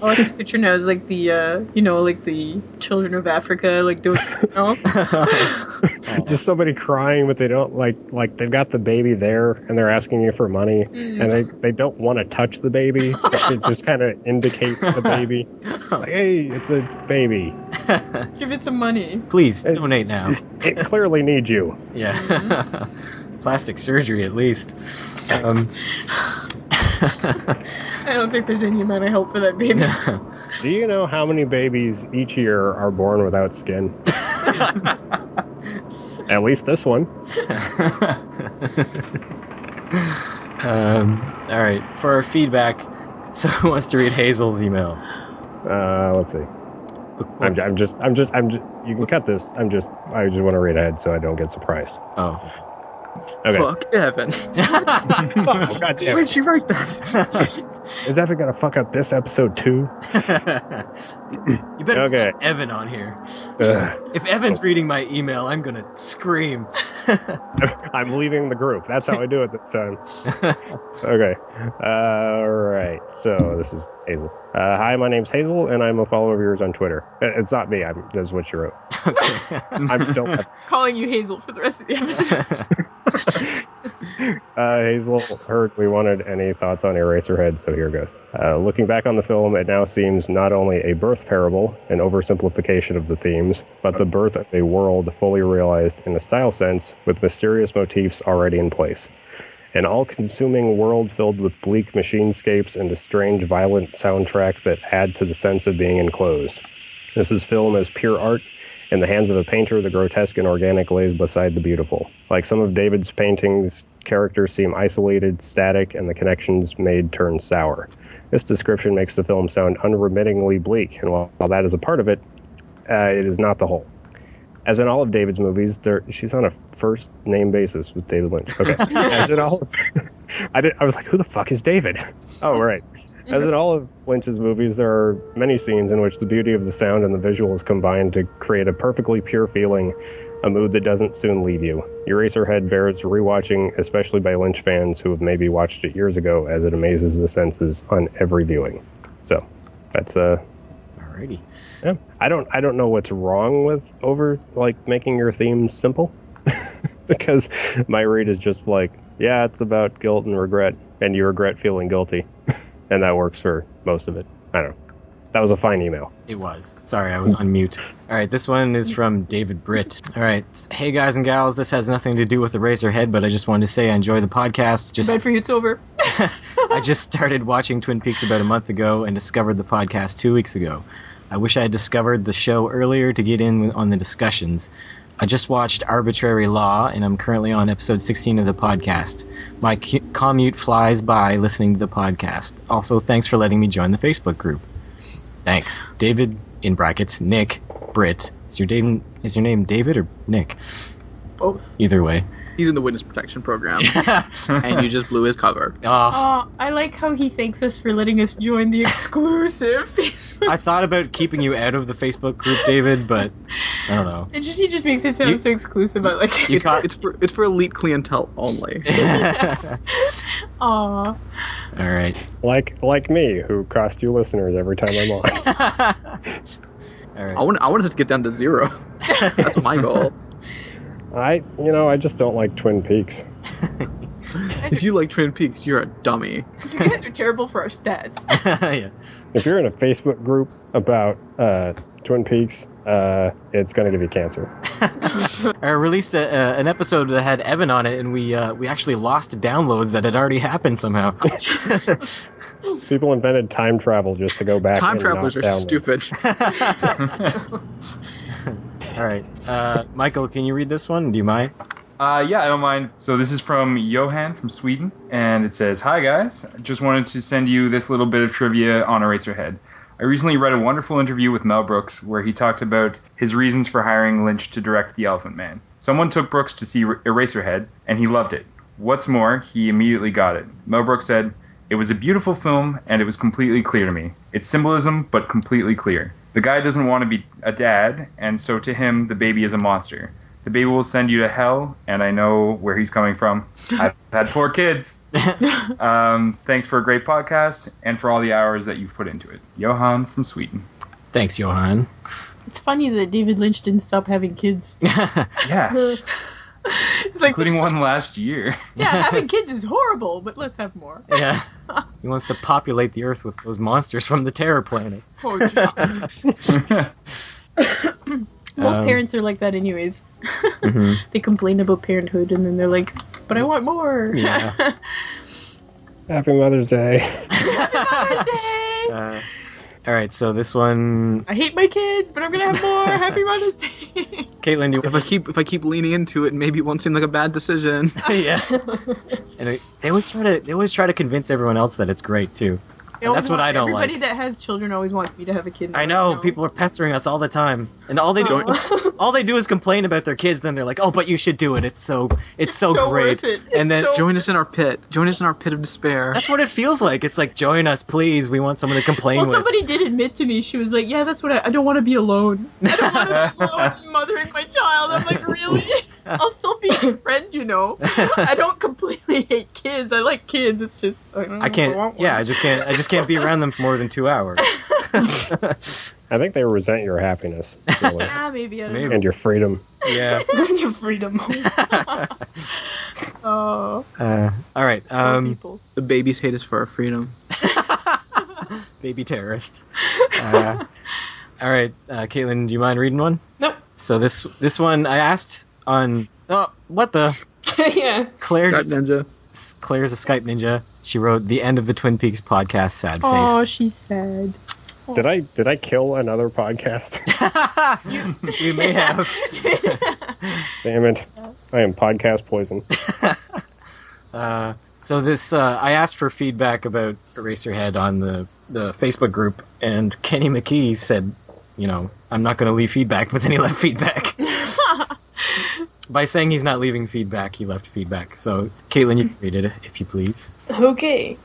All I can picture now is like the, like the children of Africa, like doing, Just somebody crying, but they don't like they've got the baby there and they're asking you for money, and they don't want to touch the baby. They just kind of indicate the baby, like, hey, it's a baby. Give it some money. Please donate now. It clearly needs you. Yeah. Plastic surgery, at least. I don't think there's any amount of help for that baby. Do you know how many babies each year are born without skin? At least this one. All right. For our feedback, someone wants to read Hazel's email. Let's see. I'm just. You can cut this. I just want to read ahead so I don't get surprised. Oh. Okay. Fuck Evan. Oh, God damn Why'd it. she write that? Is Evan gonna fuck up this episode too? You better Okay. get Evan on here. Ugh. If Evan's reading my email, I'm gonna scream. I'm leaving the group. That's how I do it this time. Okay. Alright. So this is Hazel. Hi, my name's Hazel, and I'm a follower of yours on Twitter. It's not me. That's what she wrote. I'm still... Calling you Hazel for the rest of the episode. Hazel heard we wanted any thoughts on Eraserhead, so here goes. Looking back on the film, it now seems not only a birth parable, an oversimplification of the themes, but the birth of a world fully realized in a style sense, with mysterious motifs already in place. An all-consuming world filled with bleak machinescapes and a strange, violent soundtrack that add to the sense of being enclosed. This is film as pure art. In the hands of a painter, the grotesque and organic lays beside the beautiful. Like some of David's paintings, characters seem isolated, static, and the connections made turn sour. This description makes the film sound unremittingly bleak, and while that is a part of it, it is not the whole. As in all of David's movies, she's on a first-name basis with David Lynch. Okay. As in all of... I was like, who the fuck is David? Oh, right. As in all of Lynch's movies, there are many scenes in which the beauty of the sound and the visuals combine to create a perfectly pure feeling, a mood that doesn't soon leave you. Eraserhead bears rewatching, especially by Lynch fans who have maybe watched it years ago, as it amazes the senses on every viewing. So, that's Alrighty. Yeah. I don't know what's wrong with making your themes simple, because my read is just like, yeah, it's about guilt and regret, and you regret feeling guilty. And that works for most of it. I don't know. That was a fine email. It was. Sorry, I was on mute. All right, this one is from David Britt. All right. Hey, guys and gals. This has nothing to do with Eraserhead, but I just wanted to say I enjoy the podcast. Bad for you, it's over. I just started watching Twin Peaks about a month ago and discovered the podcast 2 weeks ago. I wish I had discovered the show earlier to get in on the discussions. I just watched Arbitrary Law, and I'm currently on episode 16 of the podcast. My commute flies by listening to the podcast. Also, thanks for letting me join the Facebook group. Thanks. David, in brackets, Nick, Britt. Is your name David or Nick? Both. Either way. He's in the witness protection program, and you just blew his cover. Oh, I like how he thanks us for letting us join the exclusive Facebook. I thought about keeping you out of the Facebook group, David, but I don't know. He just makes it sound so exclusive. I like it. It's for elite clientele only. Aw. All right. Like me, who cost you listeners every time I'm on. All right. I want us to get down to 0. That's my goal. I just don't like Twin Peaks. If you like Twin Peaks, you're a dummy. You guys are terrible for our stats. Yeah. If you're in a Facebook group about Twin Peaks, it's going to give you cancer. I released an episode that had Evan on it, and we actually lost downloads that had already happened somehow. People invented time travel just to go back. Time travelers are stupid. All right. Michael, can you read this one? Do you mind? Yeah, I don't mind. So this is from Johan from Sweden, and it says, "Hi guys, just wanted to send you this little bit of trivia on Eraserhead. I recently read a wonderful interview with Mel Brooks where he talked about his reasons for hiring Lynch to direct The Elephant Man. Someone took Brooks to see Eraserhead, and he loved it. What's more, he immediately got it. Mel Brooks said, 'It was a beautiful film, and it was completely clear to me. It's symbolism, but completely clear. The guy doesn't want to be a dad, and so to him, the baby is a monster. The baby will send you to hell, and I know where he's coming from. I've had 4 kids. Thanks for a great podcast, and for all the hours that you've put into it. Johan from Sweden.'" Thanks, Johan. It's funny that David Lynch didn't stop having kids. Yeah, It's like, including one last year. yeah, having kids is horrible, but let's have more. Yeah. He wants to populate the Earth with those monsters from the Terror Planet. Oh, Jesus. Most parents are like that anyways. They complain about parenthood and then they're like, but I want more. Yeah. Happy Mother's Day. Happy Mother's Day! All right, so this one, I hate my kids, but I'm gonna have more. Happy Mother's Day! Caitlin, do If I keep leaning into it, maybe it won't seem like a bad decision. yeah. And they always try to convince everyone else that it's great too. That's what I don't like. Everybody that has children always wants me to have a kid. I know, people are pestering us all the time, and all they do is complain about their kids. Then they're like, "Oh, but you should do it. It's so so great." worth it. And then Join us in our pit. Join us in our pit of despair. that's what it feels like. It's like, join us, please. We want someone to complain Well, with. somebody did admit to me. She was like, "Yeah, that's what I don't want to be alone. I don't want to be alone mothering my child." I'm like, "Really? I'll still be your friend, you know. I don't completely hate kids. I like kids. It's just I can't. Yeah, I just can't be around them for more than 2 hours. I think they resent your happiness, really, maybe. I don't Maybe. and your freedom. Yeah. know. Your freedom. Oh, All right. poor people. The babies hate us for our freedom. Baby terrorists. All right, Caitlin, do you mind reading one? Nope. So this one I asked on. Oh, what the? Yeah. Claire Skype Ninja. Claire's a Skype ninja. She wrote the end of the Twin Peaks podcast. Sad Oh, face. she's sad. Did I kill another podcast? You may have. Damn it! I am podcast poison. So this, I asked for feedback about Eraserhead on the Facebook group, and Kenny McKee said, I'm not going to leave feedback, but then he left feedback. By saying he's not leaving feedback, he left feedback. So, Caitlin, you can read it, if you please. Okay.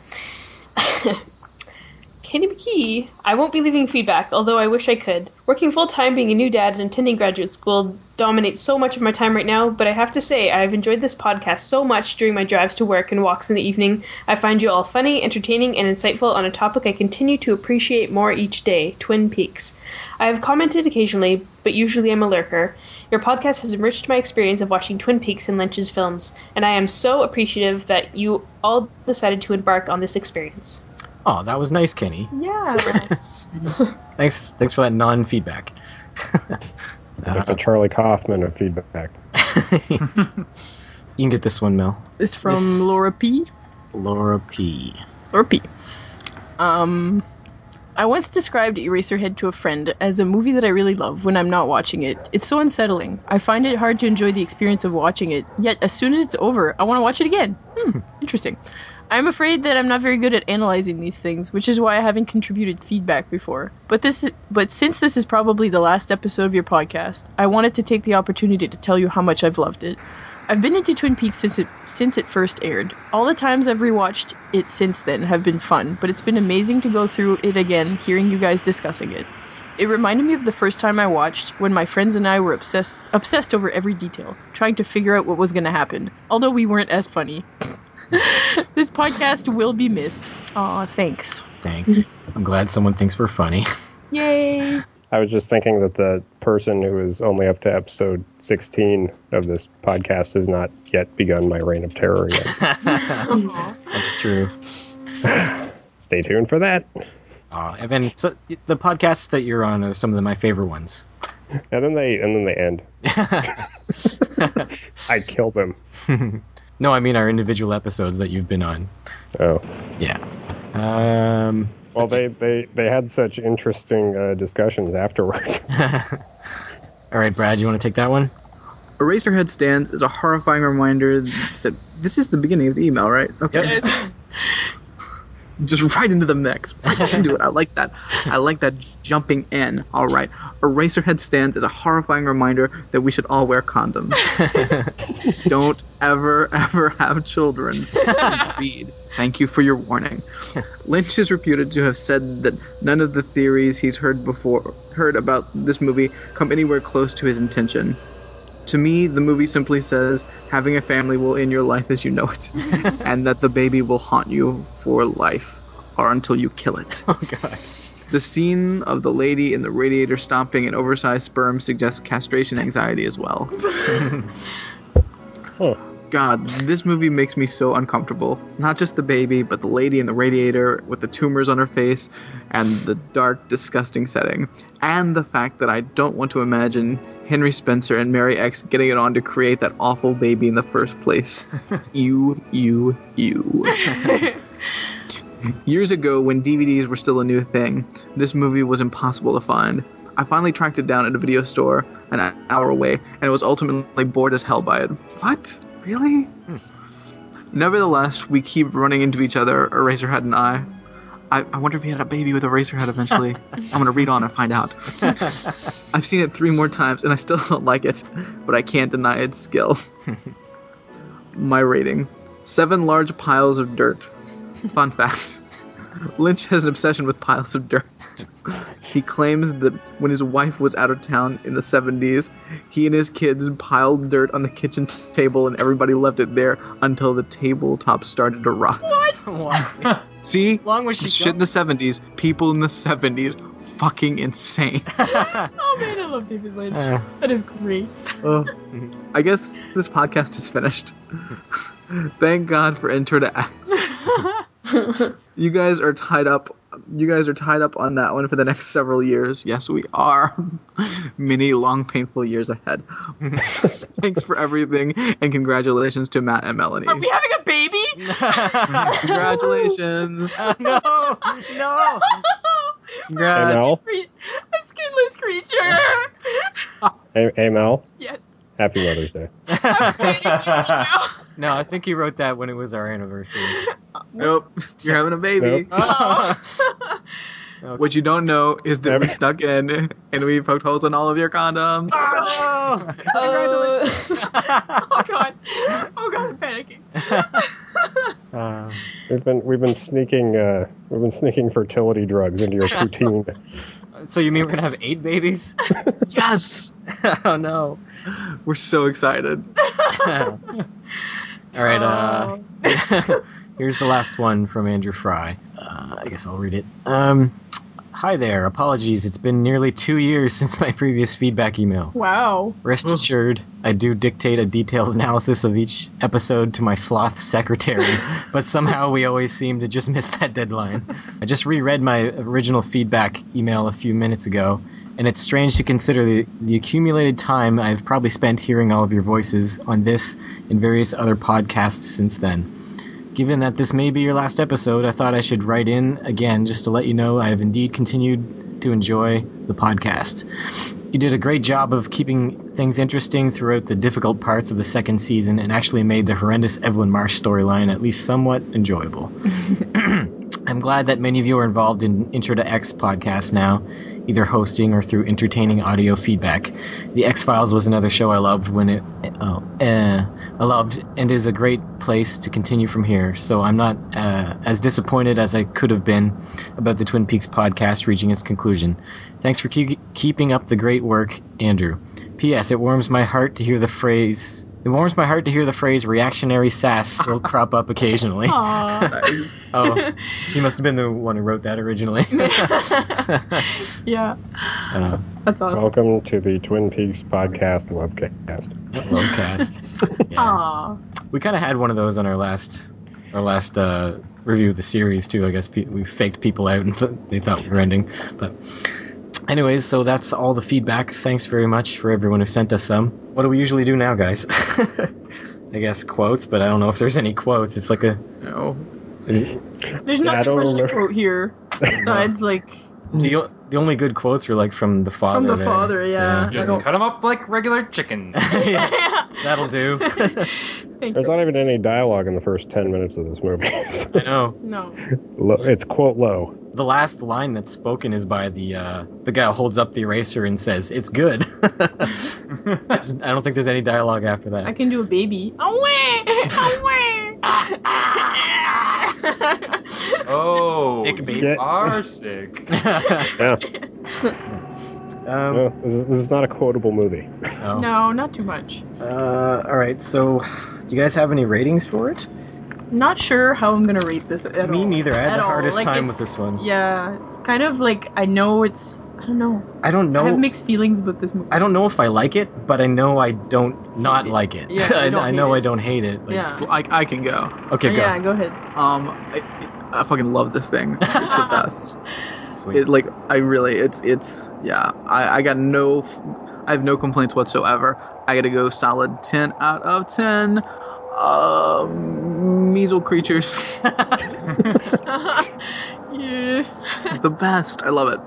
Katie McKee, I won't be leaving feedback, although I wish I could. Working full-time, being a new dad, and attending graduate school dominates so much of my time right now, but I have to say, I've enjoyed this podcast so much during my drives to work and walks in the evening. I find you all funny, entertaining, and insightful on a topic I continue to appreciate more each day, Twin Peaks. I have commented occasionally, but usually I'm a lurker. Your podcast has enriched my experience of watching Twin Peaks and Lynch's films, and I am so appreciative that you all decided to embark on this experience. Oh, that was nice, Kenny. Yeah. Thanks for that non-feedback. It's like the Charlie Kaufman of feedback. You can get this one, Mel. It's from Laura P. Laura P. Laura P. I once described Eraserhead to a friend as a movie that I really love when I'm not watching it. It's so unsettling. I find it hard to enjoy the experience of watching it, yet as soon as it's over, I want to watch it again. Interesting. I'm afraid that I'm not very good at analyzing these things, which is why I haven't contributed feedback before. But since this is probably the last episode of your podcast, I wanted to take the opportunity to tell you how much I've loved it. I've been into Twin Peaks since it first aired. All the times I've rewatched it since then have been fun, but it's been amazing to go through it again, hearing you guys discussing it. It reminded me of the first time I watched, when my friends and I were obsessed over every detail, trying to figure out what was going to happen, although we weren't as funny. This podcast will be missed. Aw, thanks. Thanks. I'm glad someone thinks we're funny. Yay! I was just thinking that the person who is only up to episode 16 of this podcast has not yet begun my reign of terror yet. That's true. Stay tuned for that. Evan, so the podcasts that you're on are some of my favorite ones. And then they end. I kill them. No, I mean our individual episodes that you've been on. Oh. Yeah. Well, they had such interesting discussions afterwards. All right, Brad, you want to take that one? Eraserhead stands as a horrifying reminder that this is the beginning of the email, right? Okay. Just right into the mix. Right into it. I like that. I like that jumping in. All right. Eraserhead stands as a horrifying reminder that we should all wear condoms. Don't ever have children. Read. Thank you for your warning. Lynch is reputed to have said that none of the theories he's heard about this movie come anywhere close to his intention. To me, the movie simply says having a family will end your life as you know it, and that the baby will haunt you for life, or until you kill it. Oh, God. The scene of the lady in the radiator stomping an oversized sperm suggests castration anxiety as well. Huh. God, this movie makes me so uncomfortable. Not just the baby, but the lady in the radiator with the tumors on her face and the dark, disgusting setting. And the fact that I don't want to imagine Henry Spencer and Mary X getting it on to create that awful baby in the first place. You. Years ago, when DVDs were still a new thing, this movie was impossible to find. I finally tracked it down at a video store an hour away, and was ultimately bored as hell by it. What? Really? Nevertheless, we keep running into each other, Eraserhead and I. I wonder if he had a baby with Eraserhead eventually. I'm going to read on and find out. I've seen it 3 more times, and I still don't like it, but I can't deny its skill. My rating. 7 large piles of dirt. Fun fact. Lynch has an obsession with piles of dirt. He claims that when his wife was out of town in the 70s, he and his kids piled dirt on the kitchen table and everybody left it there until the tabletop started to rot. What? See? Long was she Shit in the 70s. People in the 70s. Fucking insane. Oh man, I love David Lynch. That is great. I guess this podcast is finished. Thank God for Intro to X. You guys are tied up on that one for the next several years. Yes, we are. Many long, painful years ahead. Thanks for everything, and congratulations to Matt and Melanie. Are we having a baby? Congratulations. No. Congrats. Hey, Mel? A skinless creature. Hey, Mel. Yes. Happy Mother's Day. I'm waiting for you now. No, I think he wrote that when it was our anniversary. Nope. You're having a baby. Nope. Oh. What you don't know is that we stuck in and we poked holes in all of your condoms. Congratulations. Oh god, I'm panicking. We've been sneaking fertility drugs into your poutine. So you mean we're gonna have 8 babies? Yes. Oh no. We're so excited. All right. Here's the last one from Andrew Fry. I guess I'll read it. Hi there. Apologies. It's been nearly 2 years since my previous feedback email. Wow. Rest assured, I do dictate a detailed analysis of each episode to my sloth secretary, but somehow we always seem to just miss that deadline. I just reread my original feedback email a few minutes ago, and it's strange to consider the accumulated time I've probably spent hearing all of your voices on this and various other podcasts since then. Given that this may be your last episode, I thought I should write in again just to let you know I have indeed continued to enjoy the podcast. You did a great job of keeping things interesting throughout the difficult parts of the second season and actually made the horrendous Evelyn Marsh storyline at least somewhat enjoyable. I'm glad that many of you are involved in Intro to X podcasts now, either hosting or through entertaining audio feedback. The X-Files was another show I loved I loved and is a great place to continue from here, so I'm not as disappointed as I could have been about the Twin Peaks podcast reaching its conclusion. Thanks for keeping up the great work, Andrew. P.S. It warms my heart to hear the phrase reactionary sass still crop up occasionally. Aww. Oh, he must have been the one who wrote that originally. Yeah. That's awesome. Welcome to the Twin Peaks podcast Lovecast. Yeah. Aww. We kind of had one of those on our last review of the series too. I guess we faked people out and they thought we were ending. But anyways, so that's all the feedback. Thanks very much for everyone who sent us some. What do we usually do now, guys? I guess quotes, but I don't know if there's any quotes. It's like There's nothing much to quote here besides like the only good quotes are like from the father. From the father, yeah. Just cut them up like regular chicken. Yeah. That'll do. Thank There's you. not even any dialogue in the first 10 minutes of this movie. So I know. No. it's quote low. The last line that's spoken is by the guy who holds up the eraser and says, "It's good." I don't think there's any dialogue after that. I can do a baby. Oh, Sick baby. you are sick. Yeah. No, this is not a quotable movie. Oh. No, not too much. All right. So, do you guys have any ratings for it? Not sure how I'm gonna rate this at all. Me neither. I had At the all. hardest Like, time it's- with this one. Yeah, it's kind of like I know it's. I don't know. I don't know. I have mixed feelings about this movie. I don't know if I like it, but I know I don't not like it. Yeah, you don't I know hate I it. don't hate it. Like, Yeah. Well, I can go. Okay, go. Yeah, go ahead. I fucking love this thing. It's the best. Sweet. It like I really it's yeah. I got no I have no complaints whatsoever. I gotta go solid 10 out of 10. Measle creatures. Yeah. It's the best. I love it.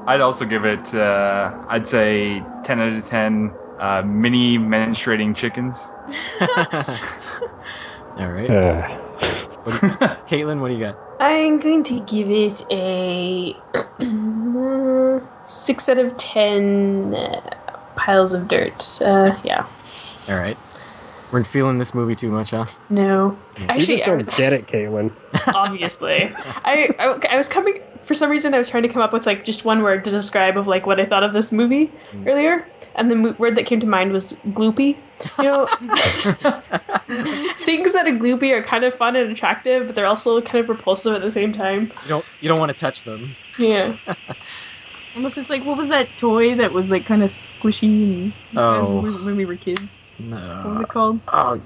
I'd also give it, I'd say 10 out of 10 mini menstruating chickens. All right. Caitlin, what do you got? I'm going to give it a 6 out of 10 piles of dirt. Yeah. All right. We're feeling this movie too much, huh? No. You Actually, just don't get it, Caitlin. obviously. I was coming, for some reason I was trying to come up with like just one word to describe of like what I thought of this movie earlier, and the word that came to mind was gloopy. You know, things that are gloopy are kind of fun and attractive, but they're also kind of repulsive at the same time. You don't want to touch them. Yeah. Almost it's like, what was that toy that was like kind of squishy and when we were kids? No. What was it called? Oh,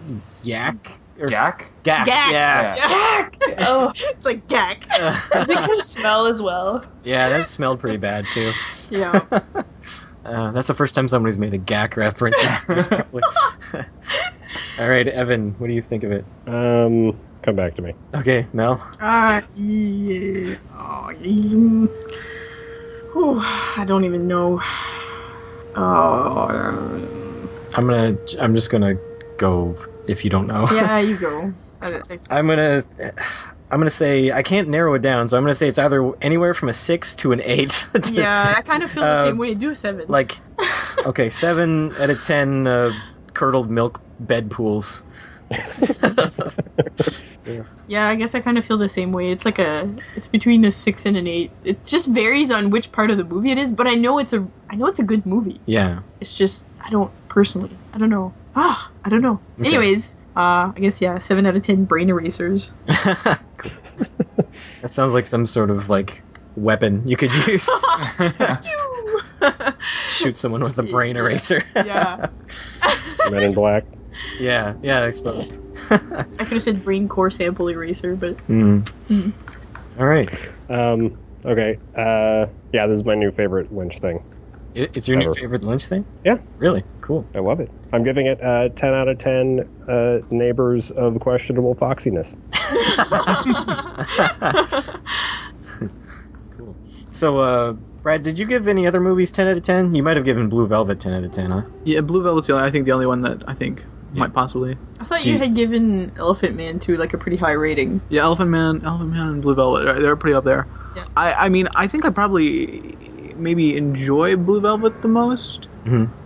yak? Or Gack? Gack. Gack. Yeah. Gack! Oh, It's like gack. I think the smell as well. Yeah, that smelled pretty bad too. Yeah. That's the first time somebody's made a gack reference. All right, Evan, what do you think of it? Come back to me. Okay, Mel. Yeah. Oh, whew, I don't even know. Oh. I'm just gonna go if you don't know. Yeah, you go. I'm gonna say I can't narrow it down, so I'm gonna say it's either anywhere from a 6 to an 8. Yeah, I kind of feel the same way. Do a 7. Like, okay, 7 out of 10 curdled milk bed pools. Yeah, I guess I kind of feel the same way. It's like it's between a 6 and an 8. It just varies on which part of the movie it is, but I know it's a good movie. Yeah. It's just I don't know. I don't know. Okay. Anyways, I guess 7 out of 10 brain erasers. Cool. That sounds like some sort of like weapon you could use. Shoot someone with a brain eraser. Yeah. Men in Black. Yeah, I suppose. I could have said brain core sample eraser, but All right. Okay. Yeah, this is my new favorite Lynch thing. It's your new Ever. favorite Lynch thing? Yeah, Really? Cool. I love it. I'm giving it 10 out of 10 neighbors of questionable foxiness. Cool. So, Brad, did you give any other movies 10 out of 10? You might have given Blue Velvet 10 out of 10, huh? Yeah, Blue Velvet's the only one that I think might possibly. I thought Gee. you had given Elephant Man too like a pretty high rating. Yeah, Elephant Man and Blue Velvet, they're pretty up there. Yeah. I mean, I think I probably maybe enjoy Blue Velvet the most,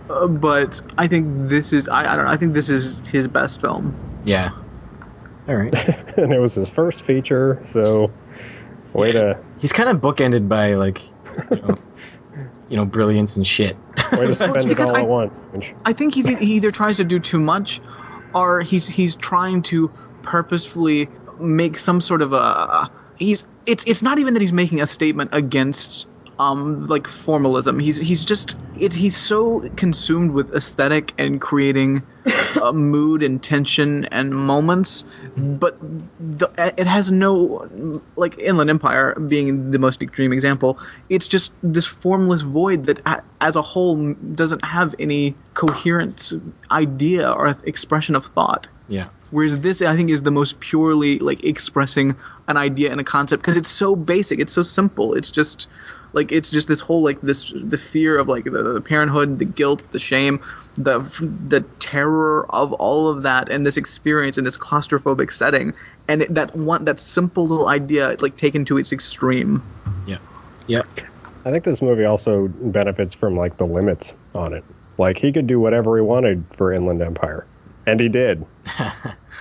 but I think this is I don't know. I think this is his best film. Yeah. All right. And it was his first feature, so way to He's kind of bookended by, like, brilliance and shit. way to spend it because all at once. I think he either tries to do too much, or he's trying to purposefully make some sort of a. It's not even that he's making a statement against like formalism. He's so consumed with aesthetic and creating mood and tension and moments, but it has no, like Inland Empire being the most extreme example, it's just this formless void that as a whole doesn't have any coherent idea or expression of thought. Yeah. Whereas this, I think, is the most purely like expressing an idea and a concept, because it's so basic, it's so simple. It's just this whole like the fear of like the parenthood, the guilt, the shame, the terror of all of that and this experience in this claustrophobic setting, and that simple little idea like taken to its extreme. Yeah. I think this movie also benefits from like the limits on it. Like he could do whatever he wanted for Inland Empire, and he did.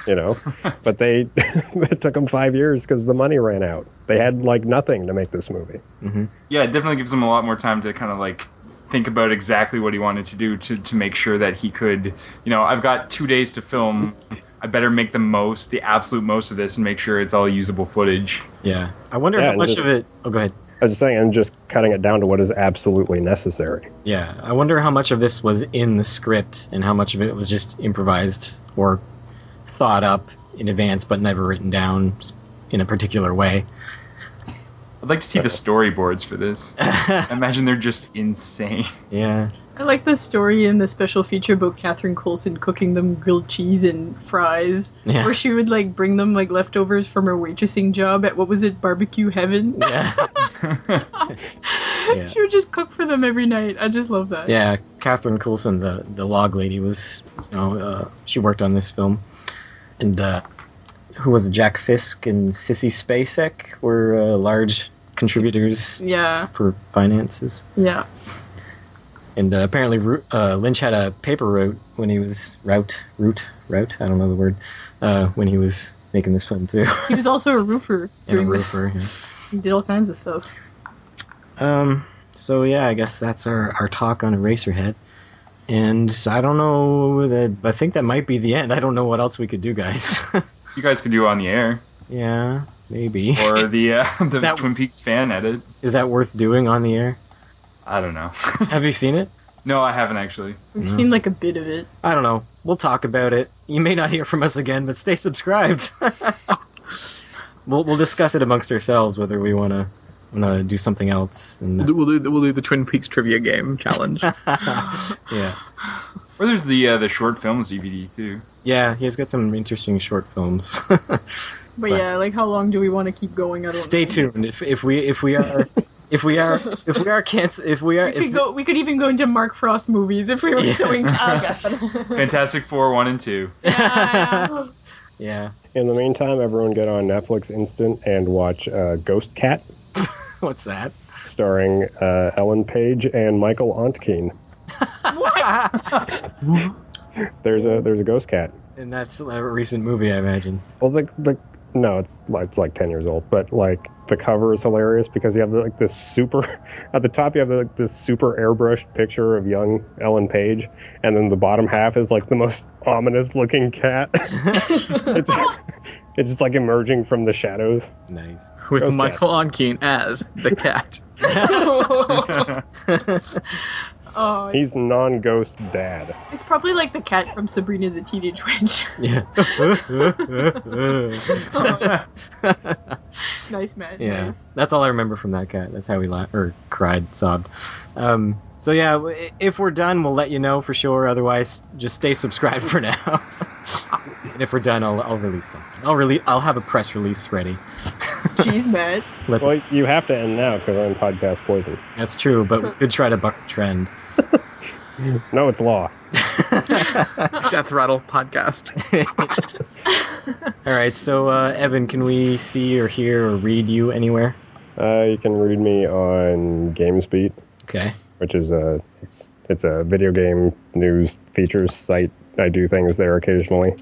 But it took them 5 years because the money ran out. They had like nothing to make this movie. Mm-hmm. Yeah, it definitely gives him a lot more time to kind of like think about exactly what he wanted to do to make sure that he could, I've got 2 days to film. I better make the absolute most of this and make sure it's all usable footage. Yeah. I wonder how much of it... Oh, go ahead. I was just saying, and just cutting it down to what is absolutely necessary. Yeah. I wonder how much of this was in the script and how much of it was just improvised or thought up in advance but never written down in a particular way. I'd like to see the storyboards for this. I imagine they're just insane. Yeah. I like the story in the special feature about Catherine Coulson cooking them grilled cheese and fries, where she would like bring them like leftovers from her waitressing job at Barbecue Heaven. Yeah. She would just cook for them every night. I just love that. Yeah, Catherine Coulson, the log lady, was she worked on this film, and who was it? Jack Fisk and Sissy Spacek were large contributors. Yeah. For finances. Yeah. And apparently Lynch had a paper route when he was route. I don't know the word. When he was making this film too. He was also a roofer. And a roofer. Yeah. He did all kinds of stuff. So yeah, I guess that's our talk on Eraserhead. And I don't know. I think that might be the end. I don't know what else we could do, guys. You guys could do on the air. Yeah, maybe. Or the Twin Peaks fan edit. Is that worth doing on the air? I don't know. Have you seen it? No, I haven't actually. We've seen like a bit of it. I don't know. We'll talk about it. You may not hear from us again, but stay subscribed. We'll discuss it amongst ourselves whether we want to do something else. And we'll do the Twin Peaks trivia game challenge. Yeah. Or there's the short films DVD too. Yeah, he's got some interesting short films. But yeah, like how long do we want to keep going? I don't Stay know. tuned. If we are We could even go into Mark Frost movies if we were so inclined. Fantastic Four 1 and 2. Yeah. In the meantime, everyone get on Netflix Instant and watch Ghost Cat. What's that? Starring Ellen Page and Michael Ontkean. What? There's a ghost cat. And that's a recent movie, I imagine. Well, no, it's like 10 years old, but like the cover is hilarious because you have like this super at the top you have like this super airbrushed picture of young Ellen Page, and then the bottom half is like the most ominous looking cat. It's just like emerging from the shadows. Nice. With Ghost Michael Ontkean as the cat. Oh, He's non-ghost dad. it's probably like the cat from Sabrina the Teenage Witch. Yeah. Nice, man. Yeah, Nice. that's all I remember from that cat. That's how we cried, sobbed. So yeah, if we're done, we'll let you know for sure. Otherwise, just stay subscribed for now. And if we're done, I'll release something. I'll have a press release ready. Jeez, Matt. Well, you have to end now because I'm podcast poison. That's true, but we could try to buck the trend. No, it's law. Death Rattle podcast. All right, so Evan, can we see or hear or read you anywhere? You can read me on GamesBeat, Okay. which is it's a video game news features site. I do things there occasionally.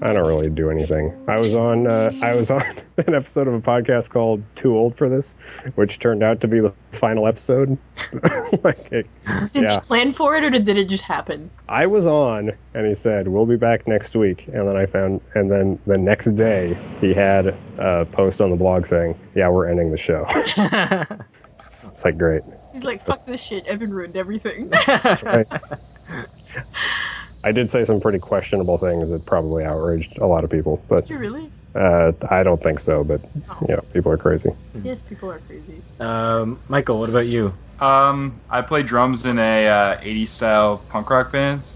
I don't really do anything. I was on an episode of a podcast called Too Old for This, which turned out to be the final episode. Did you plan for it, or did it just happen? I was on, and he said, "We'll be back next week." And then the next day, he had a post on the blog saying, "Yeah, we're ending the show." It's like, great. He's like, fuck this shit, Evan ruined everything. Right. I did say some pretty questionable things that probably outraged a lot of people, but Did you really? I don't think so. But people are crazy. Yes, people are crazy. Michael, what about you? I play drums in a 80s style punk rock band.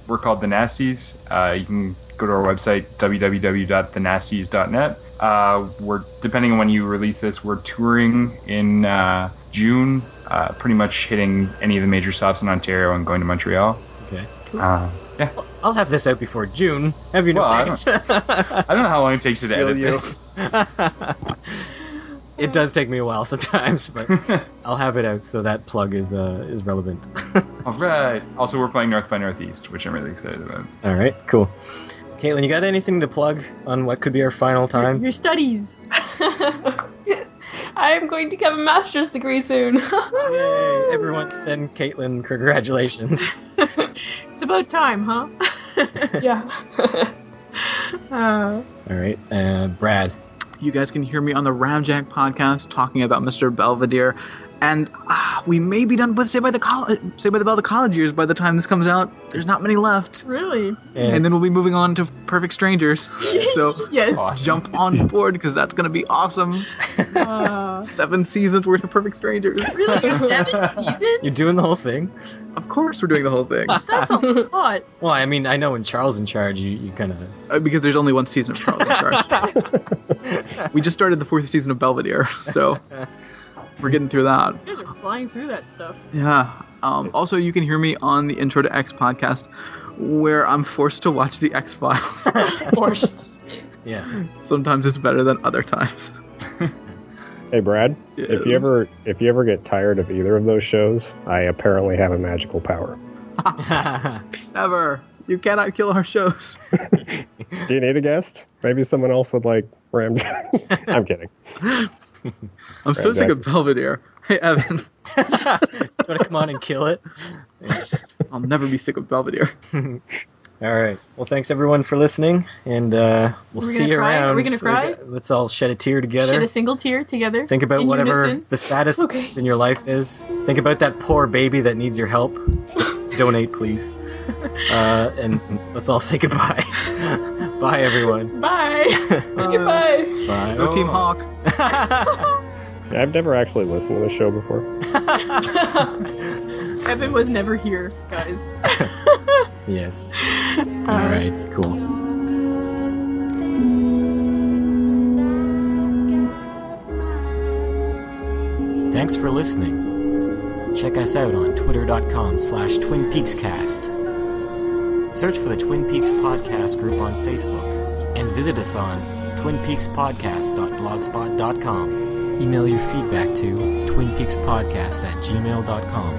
We're called The Nasties. You can go to our website, www.thenasties.net. We're, depending on when you release this, we're touring in June, pretty much hitting any of the major stops in Ontario and going to Montreal. Okay. Yeah. I'll have this out before June. Have you Well, I know? don't know how long it takes you to edit this. It does take me a while sometimes, but I'll have it out so that plug is relevant. All right. Also, we're playing North by Northeast, which I'm really excited about. All right, cool. Caitlin, you got anything to plug on what could be our final time? Your studies. I am going to have a master's degree soon. Yay! Everyone send Caitlin congratulations. It's about time, huh? Yeah. All right, Brad. You guys can hear me on the Ramjack podcast talking about Mr. Belvedere. And we may be done with Say by the Bell the college years by the time this comes out. There's not many left. Really? And then we'll be moving on to Perfect Strangers. So Yes. jump on board because that's going to be awesome. 7 seasons worth of Perfect Strangers. Really? 7 seasons? You're doing the whole thing? Of course we're doing the whole thing. That's a lot. Well, I mean, I know when Charles in charge, you kind of... Because there's only one season of Charles in Charge. We just started the 4th season of Belvedere, so we're getting through that. You guys are flying through that stuff. Yeah. Also, you can hear me on the Intro to X podcast, where I'm forced to watch the X-Files. Forced. Yeah. Sometimes it's better than other times. Hey Brad, Yes. if you ever get tired of either of those shows, I apparently have a magical power. Never. You cannot kill our shows. Do you need a guest? Maybe someone else would like Ramjack. I'm kidding. I'm so sick of Belvedere. Hey, Evan. You want to come on and kill it? I'll never be sick of Belvedere. All right. Well, thanks everyone for listening, and we'll see you cry? around. Are we gonna cry? Let's all shed a tear together. Shed a single tear together. Think about in whatever unison. the saddest Okay. in your life is. Think about that poor baby that needs your help. Donate, please. And let's all say goodbye. Bye, everyone. Bye. Goodbye. Bye. No Team Hawk. I've never actually listened to the show before. Evan was never here, guys. Yes. All right. Cool. Thanks for listening. Check us out on twitter.com/TwinPeaksCast. Search for the Twin Peaks Podcast group on Facebook and visit us on twinpeakspodcast.blogspot.com. Email your feedback to twinpeakspodcast@gmail.com.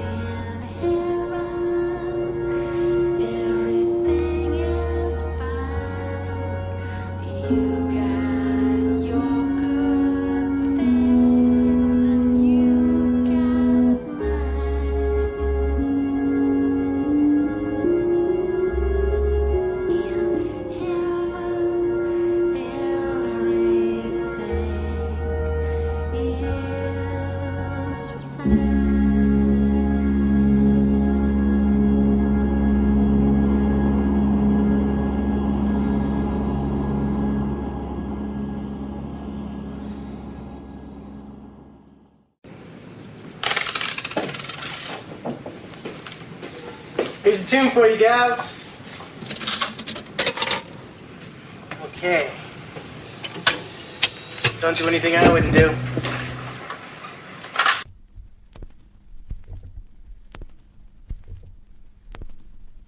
Here's a tune for you guys. Okay. Don't do anything I wouldn't do.